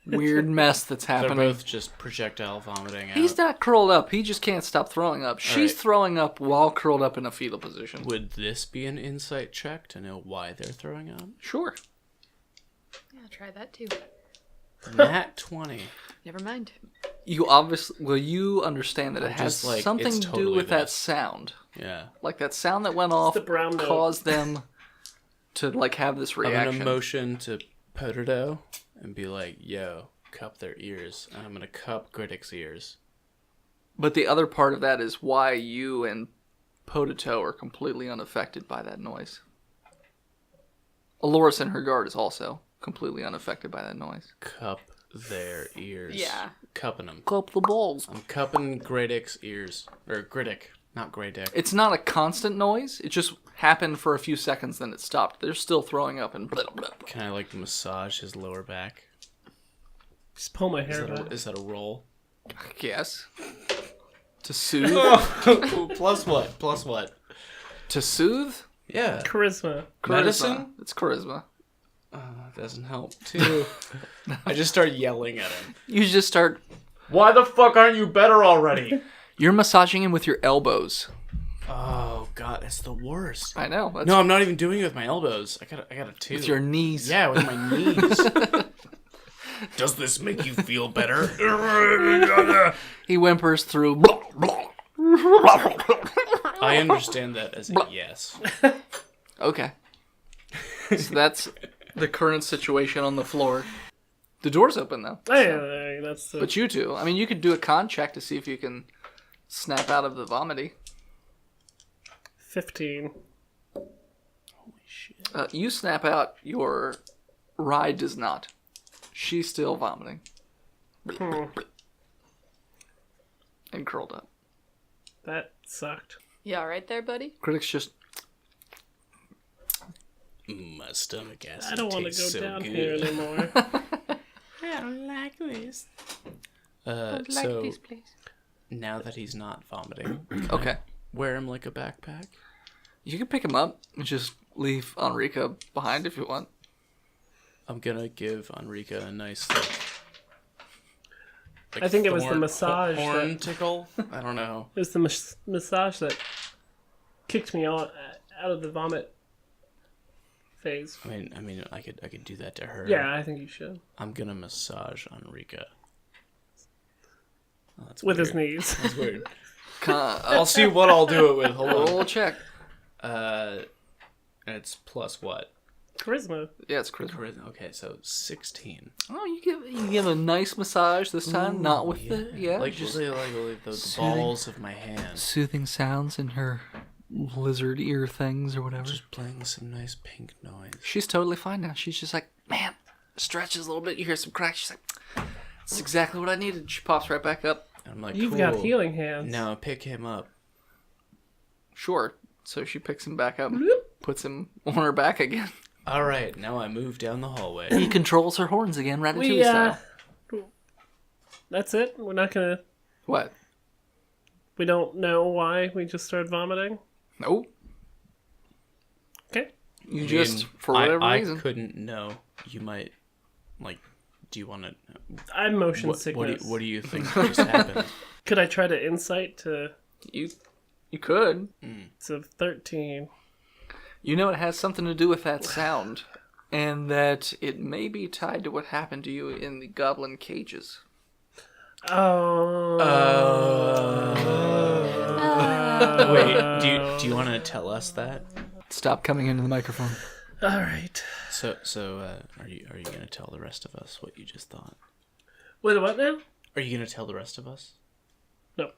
weird mess that's They're happening. both just projectile vomiting out. He's not curled up. He just can't stop throwing up. She's right. throwing up while curled up in a fetal position. Would this be an insight check to know why they're throwing up? Sure. Yeah, I'll try that too. Nat 20. Never mind. You obviously... Well, you understand that it has just like, something it's to do totally with that this. sound. Yeah. Like that sound that went off the brown note. caused them to like have this I'm reaction. gonna motion to Potato and be like, yo, cup their ears. And I'm gonna cup Griddick's ears. But the other part of that is why you and Potato are completely unaffected by that noise. Aloris and her guard is also completely unaffected by that noise. Cup their ears. Yeah. cupping him. Cup the balls. I'm cupping Grey Dick's ears. Or Grey not Grey Dick. It's not a constant noise. It just happened for a few seconds, then it stopped. They're still throwing up and blah, blah. Can I, like, massage his lower back? Just pull my hair back. Is that a roll? Yes. To soothe? Plus what? Plus what? To soothe? Yeah. Charisma. Medicine? It's charisma. That doesn't help, too. I just start yelling at him. You just start... Why the fuck aren't you better already? You're massaging him with your elbows. Oh, God, that's the worst. I know. No, I'm not even doing it with my elbows. I got a two. With your knees. Yeah, with my knees. Does this make you feel better? He whimpers through. I understand that as a yes. Okay. So that's the current situation on the floor. The door's open, though. Hey, that's the... But you two, I mean, you could do a con check to see if you can snap out of the vomity. 15. Holy shit. You snap out, your ride does not. She's still vomiting. And curled up. That sucked. You alright there, buddy? Critics just... My stomach acid I don't want to tastes go so down good. here anymore. I don't like this. Place. Now that he's not vomiting, Okay. wear him like a backpack. You can pick him up and just leave Enrica behind if you want. I'm gonna give Enrica a nice I think it was the massage horn that- tickle. I don't know. It was the massage that kicked me out of the vomit phase. I mean, I could do that to her. Yeah, I think you should. I'm gonna massage Enrica. Oh, that's With weird. his knees. That's weird. I'll I'll see what I'll do it with. Hold on. roll a check. It's plus what? Charisma. Yeah, it's charisma. Okay, so 16. Oh, you give a nice massage this time, not with the Like just the balls of my hand. soothing sounds in her lizard ear things or whatever. Just playing some nice pink noise. She's totally fine now. She's just like, man, stretches a little bit. You hear some cracks. She's like, that's exactly what I needed. She pops right back up. I'm like, You've cool. got healing hands. Now pick him up. Sure. So she picks him back up, puts him on her back again. All right, now I move down the hallway. He controls her horns again, Ratatouille style. That's it? We're not gonna... What? We don't know why we just started vomiting? Nope. Okay. You just, for whatever I reason. couldn't know. You might, like, do you want to... I'm motion sickness. What do you think just happened? Could I try to insight to... You could. It's a 13. You know it has something to do with that sound, and that it may be tied to what happened to you in the goblin cages. Oh. Wait, do you want to tell us that? Stop coming into the microphone. All right. So are you gonna tell the rest of us what you just thought? Wait, what now? Are you gonna tell the rest of us? No.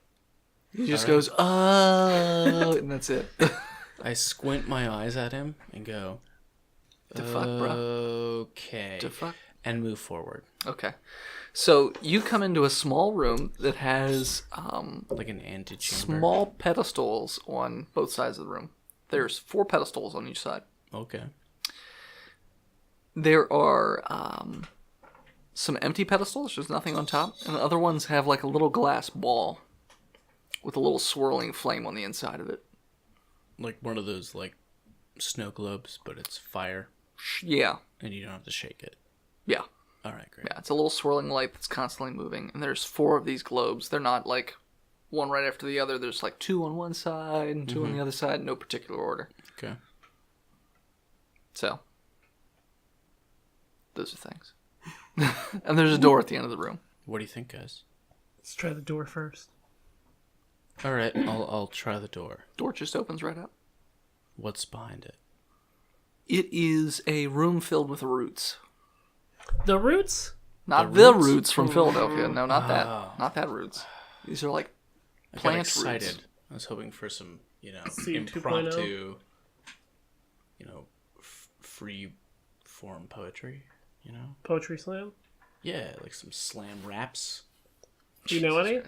He just goes, oh, and that's it. I squint my eyes at him and go, The fuck, bro? Okay. The fuck? And move forward. Okay. So you come into a small room that has Like an antechamber. small pedestals on both sides of the room. There's 4 pedestals on each side. Okay. There are some empty pedestals. There's nothing on top. And the other ones have like a little glass ball with a little swirling flame on the inside of it. Like one of those, like, snow globes, but it's fire. Yeah. And you don't have to shake it. Yeah. All right, great. Yeah, it's a little swirling light that's constantly moving. And there's 4 of these globes. They're not like one right after the other. There's like 2 on one side and 2 on the other side, no particular order. Okay. So, those are things. And there's a door at the end of the room. What do you think, guys? Let's try the door first. All right, I'll try the door. Door just opens right up. What's behind it? It is a room filled with roots. The roots? Not The the roots? roots from Philadelphia. No, not that. Not that roots. These are like I got plant excited. roots. I was hoping for some, Seed 2.0? impromptu, free form poetry, Poetry slam? Yeah, like some slam raps. Do you know any?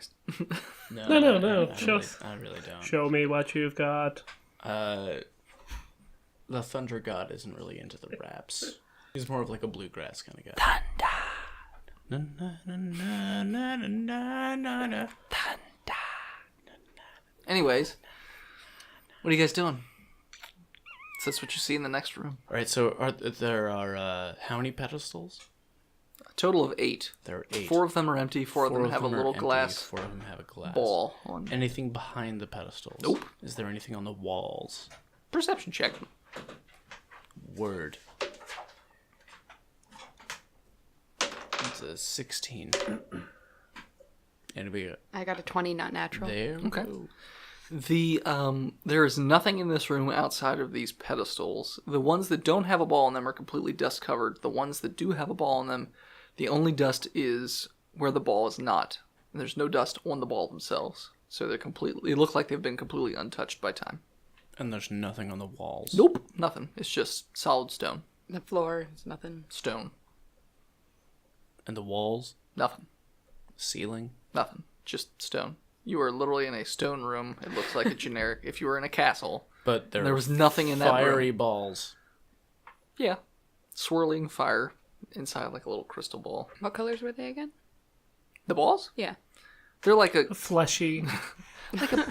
No. Show, I really don't. show me what you've got. The Thunder God isn't really into the raps. He's more of like a bluegrass kind of guy. Thunder. Na, na, na, na, na, na, na, na. Anyways, what are you guys doing? Is this what you see in the next room? All right, so there are how many pedestals? A total of 8. There are 8. 4 of them are empty. 4 of them have a are little empty, glass 4 of them have a glass ball on. Anything behind the pedestals? Nope. Is there anything on the walls? Perception check. Word. It's a 16. Anybody I got a 20, not natural. there? Okay. There is nothing in this room outside of these pedestals. The ones that don't have a ball in them are completely dust covered. The ones that do have a ball in them, the only dust is where the ball is not. And there's no dust on the ball themselves. So they look like they've been completely untouched by time. And there's nothing on the walls. Nope, nothing. It's just solid stone. The floor is nothing. Stone. And the walls? Nothing. Ceiling? Nothing. Just stone. You are literally in a stone room. It looks like a generic, if you were in a castle. But There was nothing in that fiery room. balls. Yeah. Swirling fire inside like a little crystal ball. What colors were they again? The balls? Yeah. They're like a Fleshy.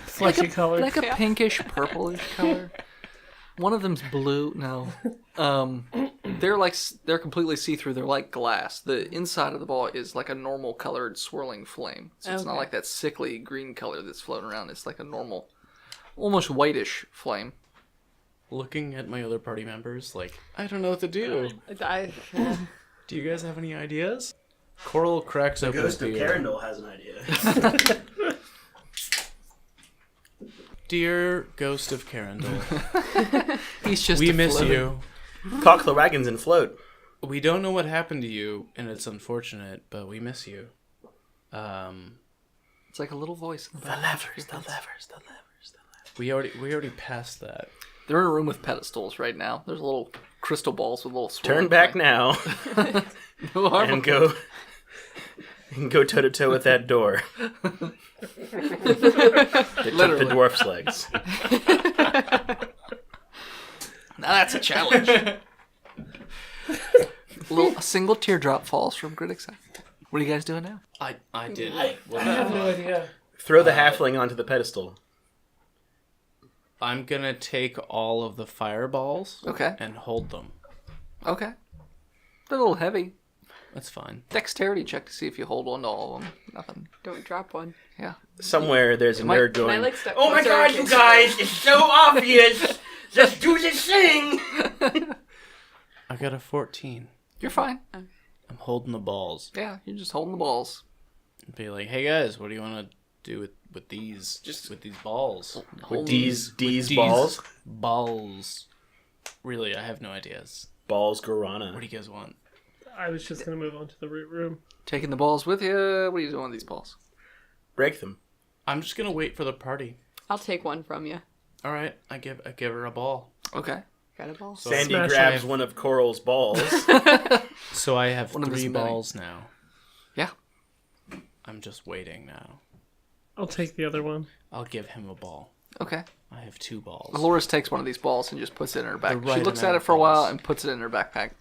Fleshy color. like a pinkish purplish color. One of them's blue. No. They're completely see-through. They're like glass. The inside of the ball is like a normal colored swirling flame. So it's not Okay. like that sickly green color that's floating around. It's like a normal, almost whitish flame. Looking at my other party members, like, I don't know what to do. Do you guys have any ideas? Coral cracks open his Ghost of beer. Carindle has an idea. Dear Ghost of Carindle, He's just we a miss floating- you. Cock the wagons and float. We don't know what happened to you, and it's unfortunate, but we miss you. It's like a little voice in the back. The levers. We already passed that. They're in a room with pedestals right now. There's little crystal balls with little swirling Turn back flame. now and go toe to toe with that door. They took the dwarf's legs. Now that's a challenge. A single teardrop falls from Critics' Eye. What are you guys doing now? I did. I have no idea. Throw the halfling onto the pedestal. I'm gonna take all of the fireballs Okay. and hold them. Okay. They're a little heavy. That's fine. Dexterity check to see if you hold on to all of them. Nothing. Don't drop one. Yeah. Somewhere there's a nerd Can I going, like step "Oh my closer god, in you case- guys, it's so obvious! Just do this thing!" I got a 14. You're fine. I'm holding the balls. Yeah, you're just holding the balls. Be like, hey guys, what do you want to do with these? with these balls. With D's These balls. Balls. Really, I have no ideas. Balls What guarana. do you guys want? I was just going to move on to the root room. Taking the balls with you. What are you doing with these balls? Break them. I'm just gonna wait for the party. I'll take one from you. All right, I give her a ball. Okay. Got a ball? So, Sandy Smash grabs it. one of Coral's balls. so I have One of his 3 many. balls now. Yeah. I'm just waiting now. I'll take the other one. I'll give him a ball. Okay. I have 2 balls. Dolores takes one of these balls and just puts it in her back. The right She looks at amount it of for a while balls. and puts it in her backpack.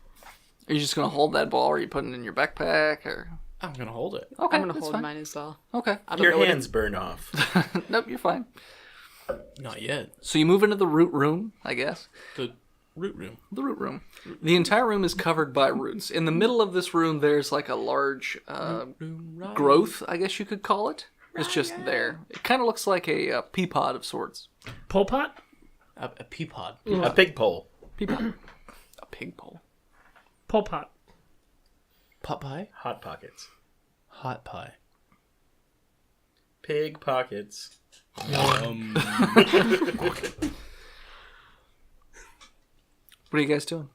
Are you just going to hold that ball, or are you putting it in your backpack, or... I'm gonna hold it. Okay, I'm going to that's hold fine. mine as well. Okay. I don't Your know what hands burn off. Nope, you're fine. Not yet. So you move into the root room, I guess. The root room. The root room. The entire room is covered by roots. In the middle of this room, there's like a large growth, I guess you could call it. It's just there. It kind of looks like a pea pod of sorts. Pole pot? A pea pod. A pig pole. Pea pod. A pig pole. Pole pot. Pot pie? Hot pockets. Hot pie. Pig pockets. What are you guys doing?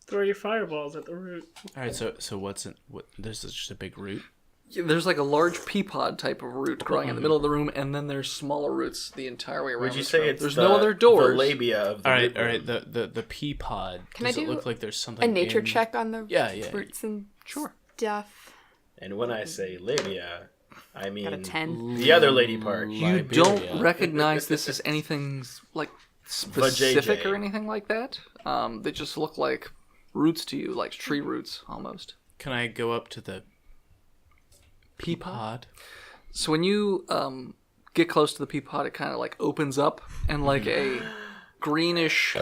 Throw your fireballs at the root. All right, so what's in what? This is just a big root. Yeah, there's like a large pea pod type of root growing in the middle of the room, and then there's smaller roots the entire way around. Would you this say room. it's there's the, no other doors? the labia of the All right, root all right. room? The pea pod. Can Does I it do look like there's something a nature in- check on the Yeah. roots and Sure. stuff? And when I say labia, I Got a mean 10. the other lady part. You don't recognize this as anything like specific or anything like that. They just look like roots to you, like tree roots almost. Can I go up to the pea pod? So when you get close to the pea pod, it kind of like opens up, and like a greenish,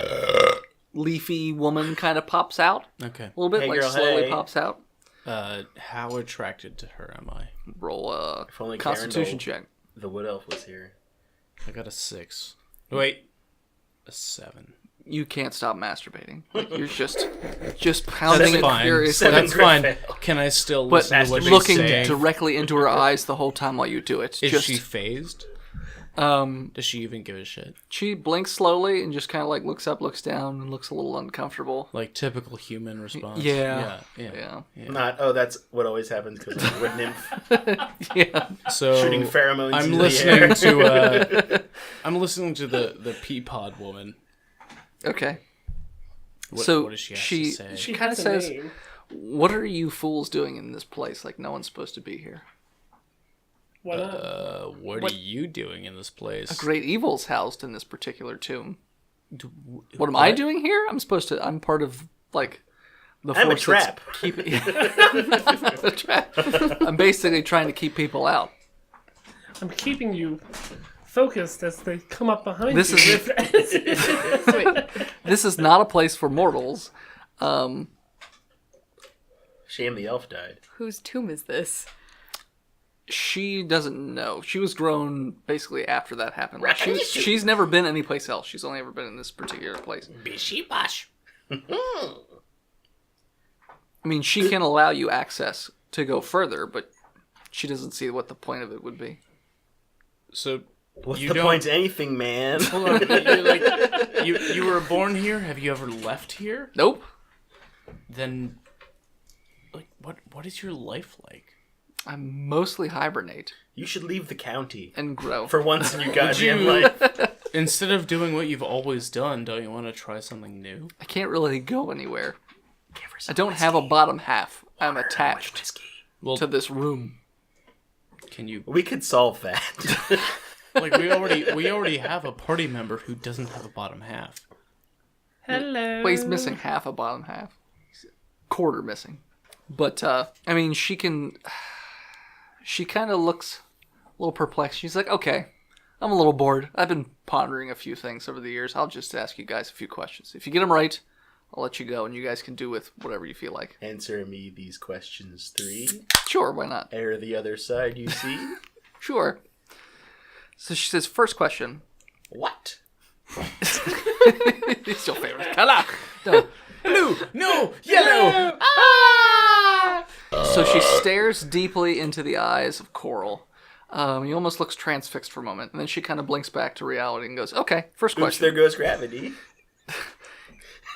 leafy woman kind of pops out. Okay. A little bit, Hey, like girl, slowly hey. pops out. How attracted to her am I? Roll a If only Constitution Carindle, check. the wood elf, was here. I got a 6. Wait, a 7. You can't stop masturbating. Like, you're just pounding it Fine. furiously. That's fine. Griffin. Can I still But listen to what she's looking saying? directly into her eyes the whole time while you do it. Is just, she phased? Does she even give a shit? She blinks slowly and just kind of like looks up, looks down, and looks a little uncomfortable. Like typical human response. Yeah. Yeah. Not, that's what always happens because I'm a wood nymph Yeah. So shooting pheromones I'm into listening the air. to I'm listening to the pea pod woman. Okay. What, So what does she have she- to say? she kind of has a says, name. "What are you fools doing in this place? Like no one's supposed to be here. Why not? What are you doing in this place? A great evil's housed in this particular tomb. What am I doing here? I'm part of like the I'm a force trap. that's keeping. A trap. I'm basically trying to keep people out. I'm keeping you focused as they come up behind This you. This is not a place for mortals. Shame the elf died. Whose tomb is this? She doesn't know. She was grown basically after that happened. Like, she's never been anyplace else. She's only ever been in this particular place. Bishy bosh. I mean, she can allow you access to go further, but she doesn't see what the point of it would be. So What's you the don't- point to anything, man? Hold on. You're like, you were born here. Have you ever left here? Nope. Then, like, what is your life like? I mostly hibernate You should leave the county and grow. for once in your goddamn you- life. Instead of doing what you've always done, don't you want to try something new? I can't really go anywhere. I don't have a bottom half. I'm attached Well, to this room. can you? We could solve that. Like, we already have a party member who doesn't have a bottom half. Hello. Well, he's missing half a bottom half. Quarter missing. But, I mean, she can... She kind of looks a little perplexed. She's like, okay, I'm a little bored. I've been pondering a few things over the years. I'll just ask you guys a few questions. If you get them right, I'll let you go, and you guys can do with whatever you feel like. Answer me these questions 3. Sure, why not? Air the other side, you see? Sure. So she says, first question. What? It's your favorite color. No. Blue, no, yellow. So she stares deeply into the eyes of Coral. He almost looks transfixed for a moment, and then she kind of blinks back to reality and goes, okay, first Oops, question. there goes gravity.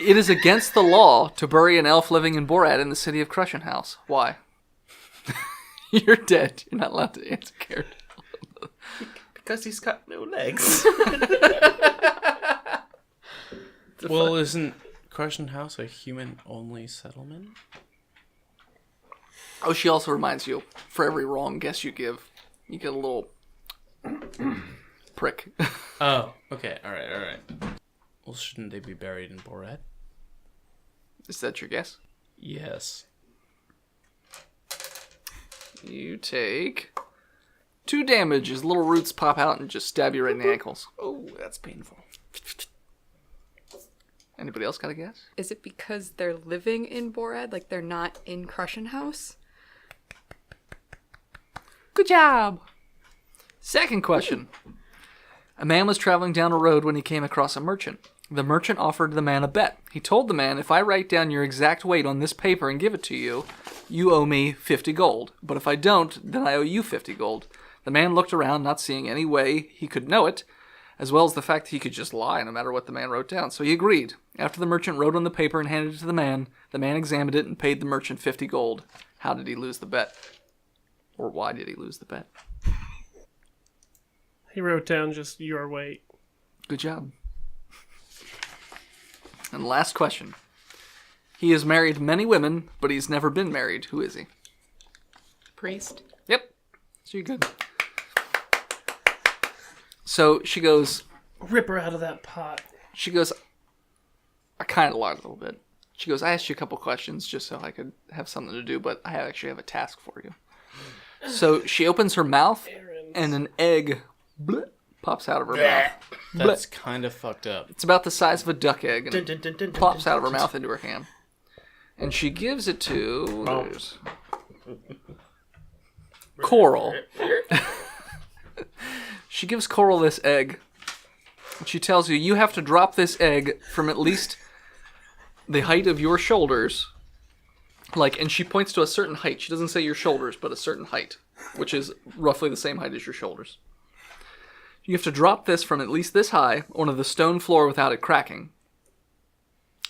It is against the law to bury an elf living in Borad in the city of Crushen House. Why? You're dead. You're not allowed to answer, Garrett. Because he's got no legs. Well, isn't Crushing House a human-only settlement? Oh, she also reminds you, for every wrong guess you give, you get a little prick. Oh, okay, all right. Well, shouldn't they be buried in Borat? Is that your guess? Yes. You take 2 damage as little roots pop out and just stab you right in the ankles. Oh, that's painful. Anybody else got a guess? Is it because they're living in Borad, like they're not in Crushen House? Good job! Second question. A man was traveling down a road when he came across a merchant. The merchant offered the man a bet. He told the man, if I write down your exact weight on this paper and give it to you, you owe me 50 gold. But if I don't, then I owe you 50 gold. The man looked around, not seeing any way he could know it, as well as the fact that he could just lie no matter what the man wrote down. So he agreed. After the merchant wrote on the paper and handed it to the man examined it and paid the merchant 50 gold. How did he lose the bet? Or why did he lose the bet? He wrote down just your weight. Good job. And last question. He has married many women, but he's never been married. Who is he? Priest. Yep. So you're good. So she goes, Rip her out of that pot. I kind of lied a little bit. She goes, I asked you a couple questions just so I could have something to do, but I actually have a task for you. So she opens her mouth, and an egg pops out of her mouth. That's kind of fucked up. It's about the size of a duck egg, and it plops out of her mouth into her hand. And she gives it to Coral. She gives Coral this egg. And she tells you, you have to drop this egg from at least the height of your shoulders. And she points to a certain height. She doesn't say your shoulders, but a certain height, which is roughly the same height as your shoulders. You have to drop this from at least this high onto the stone floor without it cracking.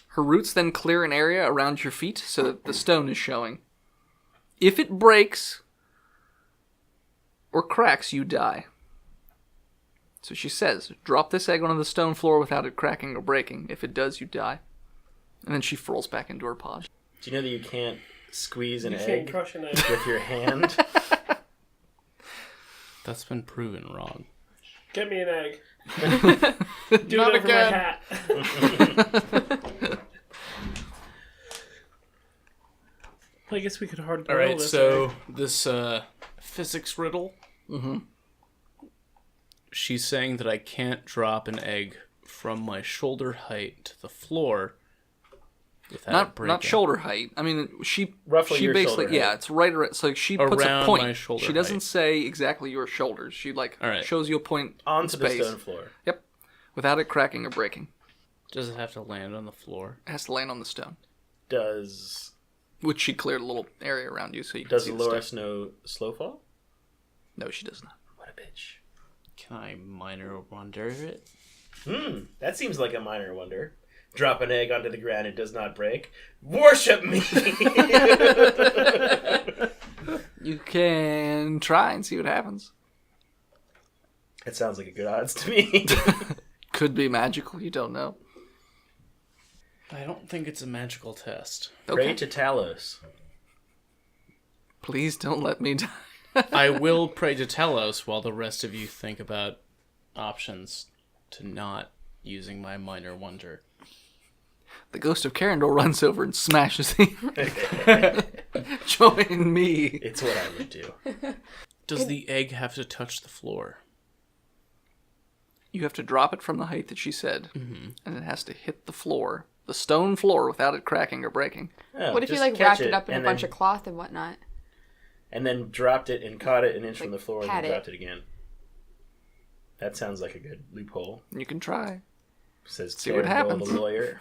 Her roots then clear an area around your feet so that the stone is showing. If it breaks or cracks, you die. So she says, drop this egg onto the stone floor without it cracking or breaking. If it does, you die. And then she falls back into her pod. Do you know that you can't squeeze an You can't egg crush an egg. with your hand? That's been proven wrong. Get me an egg. Do Not it over again. my hat. I guess we could hard boil Alright, this so egg. this physics riddle. Mm-hmm. She's saying that I can't drop an egg from my shoulder height to the floor without it breaking. Not shoulder height. I mean, Roughly she your basically, shoulder yeah, height. it's right around. So she puts Around a point. my shoulder She doesn't height. say exactly your shoulders. She Alright. shows you a point Onto the space. stone floor. Yep, without it cracking or breaking. Does it have to land on the floor? It has to land on the stone, Which she cleared a little area around you so you can does see the Dolores stone. know slow fall? No, she does not. What a bitch. Can I minor wonder it? That seems like a minor wonder. Drop an egg onto the ground, it does not break. Worship me! You can try and see what happens. That sounds like a good odds to me. Could be magical. You don't know. I don't think it's a magical test. Pray to Talos. Please don't let me die. I will pray to Telos while the rest of you think about options to not using my minor wonder. The ghost of Carindle runs over and smashes him. Join me. It's what I would do. Does the egg have to touch the floor? You have to drop it from the height that she said, and it has to hit the floor, the stone floor, without it cracking or breaking. Oh, What if you just catch wrapped it up in a and bunch then- of cloth and whatnot? And then dropped it and caught it an inch from the floor and pat then it. dropped it again. That sounds like a good loophole. You can try. Says See what Taryn happens. Dole, the lawyer.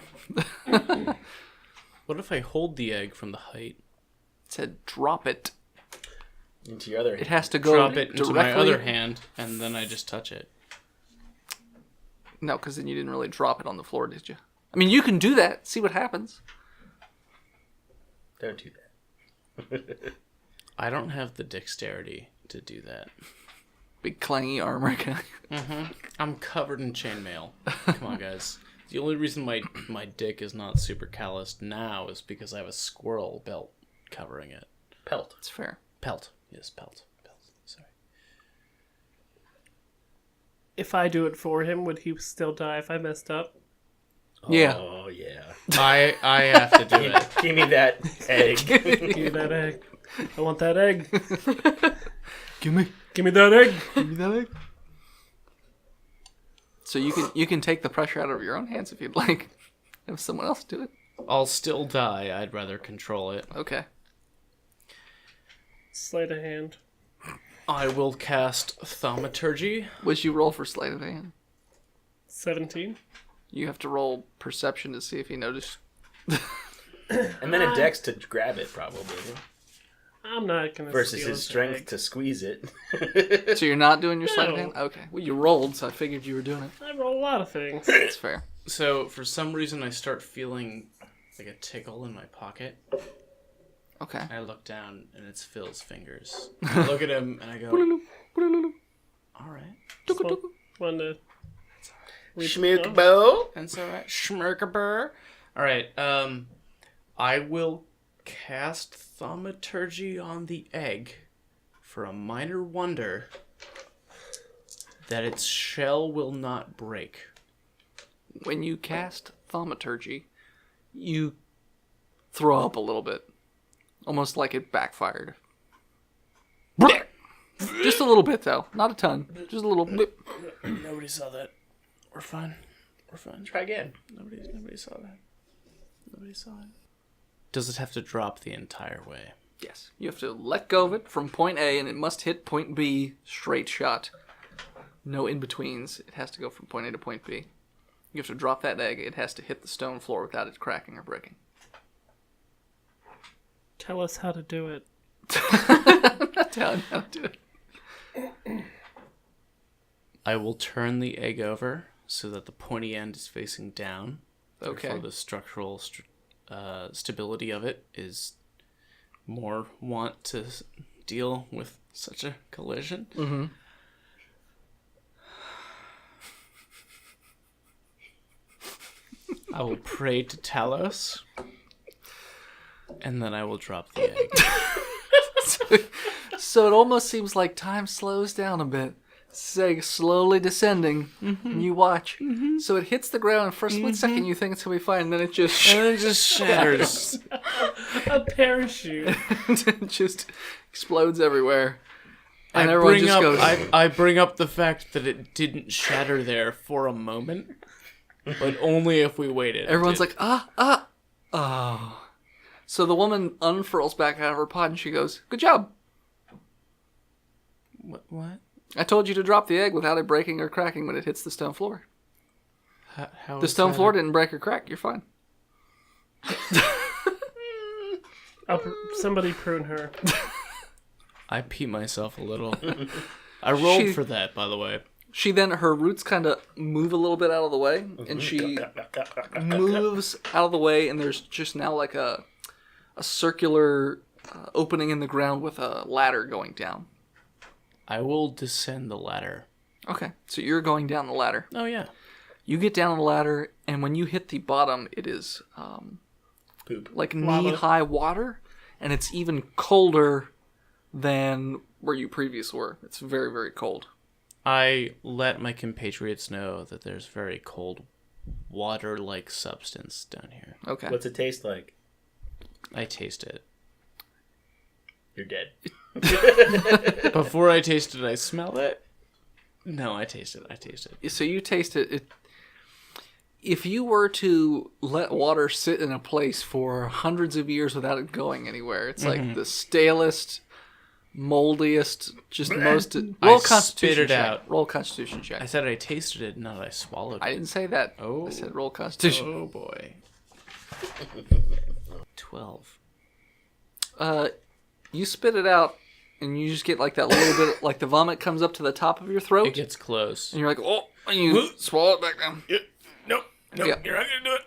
What if I hold the egg from the height? It said drop it. Into your other It hand. has to go Drop it into directly. my other hand, and then I just touch it. No, because then you didn't really drop it on the floor, did you? I mean, you can do that. See what happens. Don't do that. I don't have the dexterity to do that. Big clangy armor guy. I'm covered in chainmail. Come on, guys. The only reason my dick is not super calloused now is because I have a squirrel belt covering it. Pelt. It's fair. Pelt. Yes, pelt. Pelt. Sorry. If I do it for him, would he still die if I messed up? Yeah. Oh, yeah. I have to do it. Give me that egg. Give me that egg. I want that egg. Give me that egg. that egg. So you can take the pressure out of your own hands if you'd like. Have someone else do it. I'll still die. I'd rather control it. Okay. Sleight of hand. I will cast Thaumaturgy. What'd you roll for sleight of hand? 17. You have to roll perception to see if he noticed. And then a dex to grab it, probably. I'm not gonna Versus steal his strength egg. to squeeze it. So you're not doing your sleight of No. hand? Okay. Well, you rolled, so I figured you were doing it. I roll a lot of things. That's fair. So, for some reason, I start feeling like a tickle in my pocket. Okay. I look down, and it's Phil's fingers. I look at him, and I go, alright. One to Schmook bow. That's alright. Schmirkabur. Alright, I will cast Thaumaturgy on the egg. for a minor wonder that its shell will not break. When you cast thaumaturgy, you throw up a little bit. Almost like it backfired. Just a little bit, though. Not a ton. Just a little bit. Nobody saw that. We're fine. We're fine. Try again. Nobody saw that. Nobody saw it. Does it have to drop the entire way? Yes. You have to let go of it from point A, and it must hit point B straight shot. No in-betweens. It has to go from point A to point B. You have to drop that egg. It has to hit the stone floor without it cracking or breaking. Tell us how to do it. I'm not telling you how to do it. I will turn the egg over so that the pointy end is facing down. Okay. Therefore, the structural stability of it is more want to deal with such a collision. Mm-hmm. I will pray to Talos, and then I will drop the egg. So it almost seems like time slows down a bit. It's slowly descending. And you watch. So it hits the ground, and for a split second you think it's going to be fine, and then it just shatters. A parachute. it just explodes everywhere. And I everyone bring just up, goes... I bring up the fact that it didn't shatter there for a moment, but only if we waited. Everyone's like, oh. So the woman unfurls back out of her pod, and she goes, good job. What? I told you to drop the egg without it breaking or cracking when it hits the stone floor. How The stone floor didn't break or crack. You're fine. Somebody prune her. I pee myself a little. I rolled She- for that, by the way. She then, her roots kind of move a little bit out of the way, and she moves out of the way, and there's just now like a circular opening in the ground with a ladder going down. I will descend the ladder. Okay, so you're going down the ladder. Oh, yeah. You get down the ladder, and when you hit the bottom, it is Poop. like Lava. knee-high water, and it's even colder than where you previously were. It's very, very cold. I let my compatriots know that there's very cold water-like substance down here. Okay. What's it taste like? I taste it. You're dead. Before I taste it, I smell it. No, I taste it. I taste it. So you taste it. If you were to let water sit in a place for hundreds of years without it going anywhere, it's like the stalest, moldiest, just most... Roll Constitution spit it check. out. Roll Constitution check. I said I tasted it, not I swallowed it. I didn't say that. Oh. I said roll Constitution. Oh, boy. 12. You spit it out, and you just get like that little bit, like the vomit comes up to the top of your throat, It gets close. and you're like, oh, and you swallow it back down. Nope. Yeah. You're not gonna do it.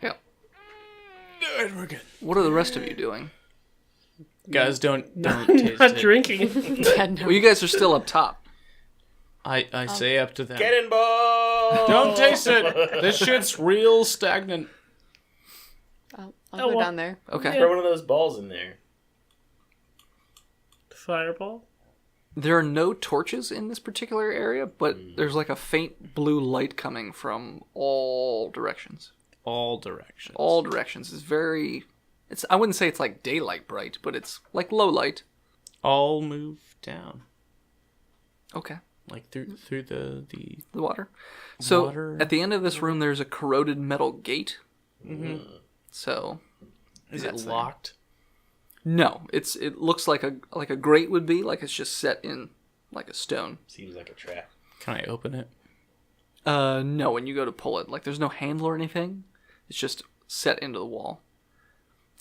Yeah. All right, we're good. What are the rest of you doing? Guys, don't taste Not it. drinking. Yeah, no. Well, you guys are still up top. I say up to them. Get in, ball. Don't taste it. This shit's real stagnant. I'll Oh, go well. down there. Okay. Throw one of those balls in there. Fireball. There are no torches in this particular area, but there's like a faint blue light coming from all directions. All directions. All directions. It's very... I wouldn't say it's like daylight bright, but it's like low light. All move down. Okay. Like through the The water. So Water. at the end of this room, there's a corroded metal gate. So Is That's it there. locked? no, it looks like a grate would be, like it's just set in like a stone. Seems like a trap. Can I open it? No, when you go to pull it, like there's no handle or anything. It's just set into the wall.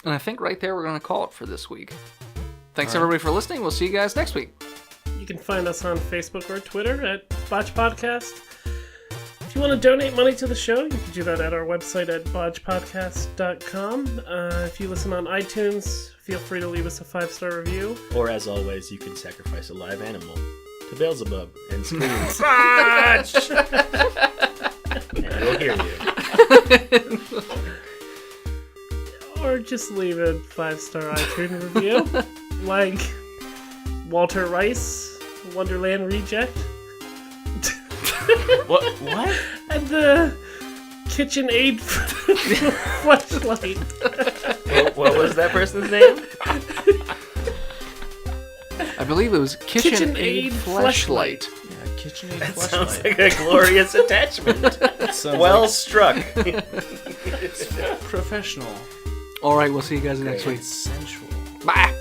And I think right there we're going to call it for this week. Thanks everybody for listening. We'll see you guys next week. You can find us on Facebook or Twitter at Botched Podcast. If you want to donate money to the show, you can do that at our website at botchpodcast.com. If you listen on iTunes, feel free to leave us a 5-star review. Or as always, you can sacrifice a live animal to Beelzebub and scream. Botch! And we'll hear you. Or just leave a 5-star iTunes review. Walter Rice, Wonderland Reject. What? And the KitchenAid flashlight. What was that person's name? I believe it was KitchenAid Fleshlight. Yeah, KitchenAid That flashlight. sounds like a glorious attachment. Well struck. Professional. All right, we'll see you guys next week. Sensual. Bye.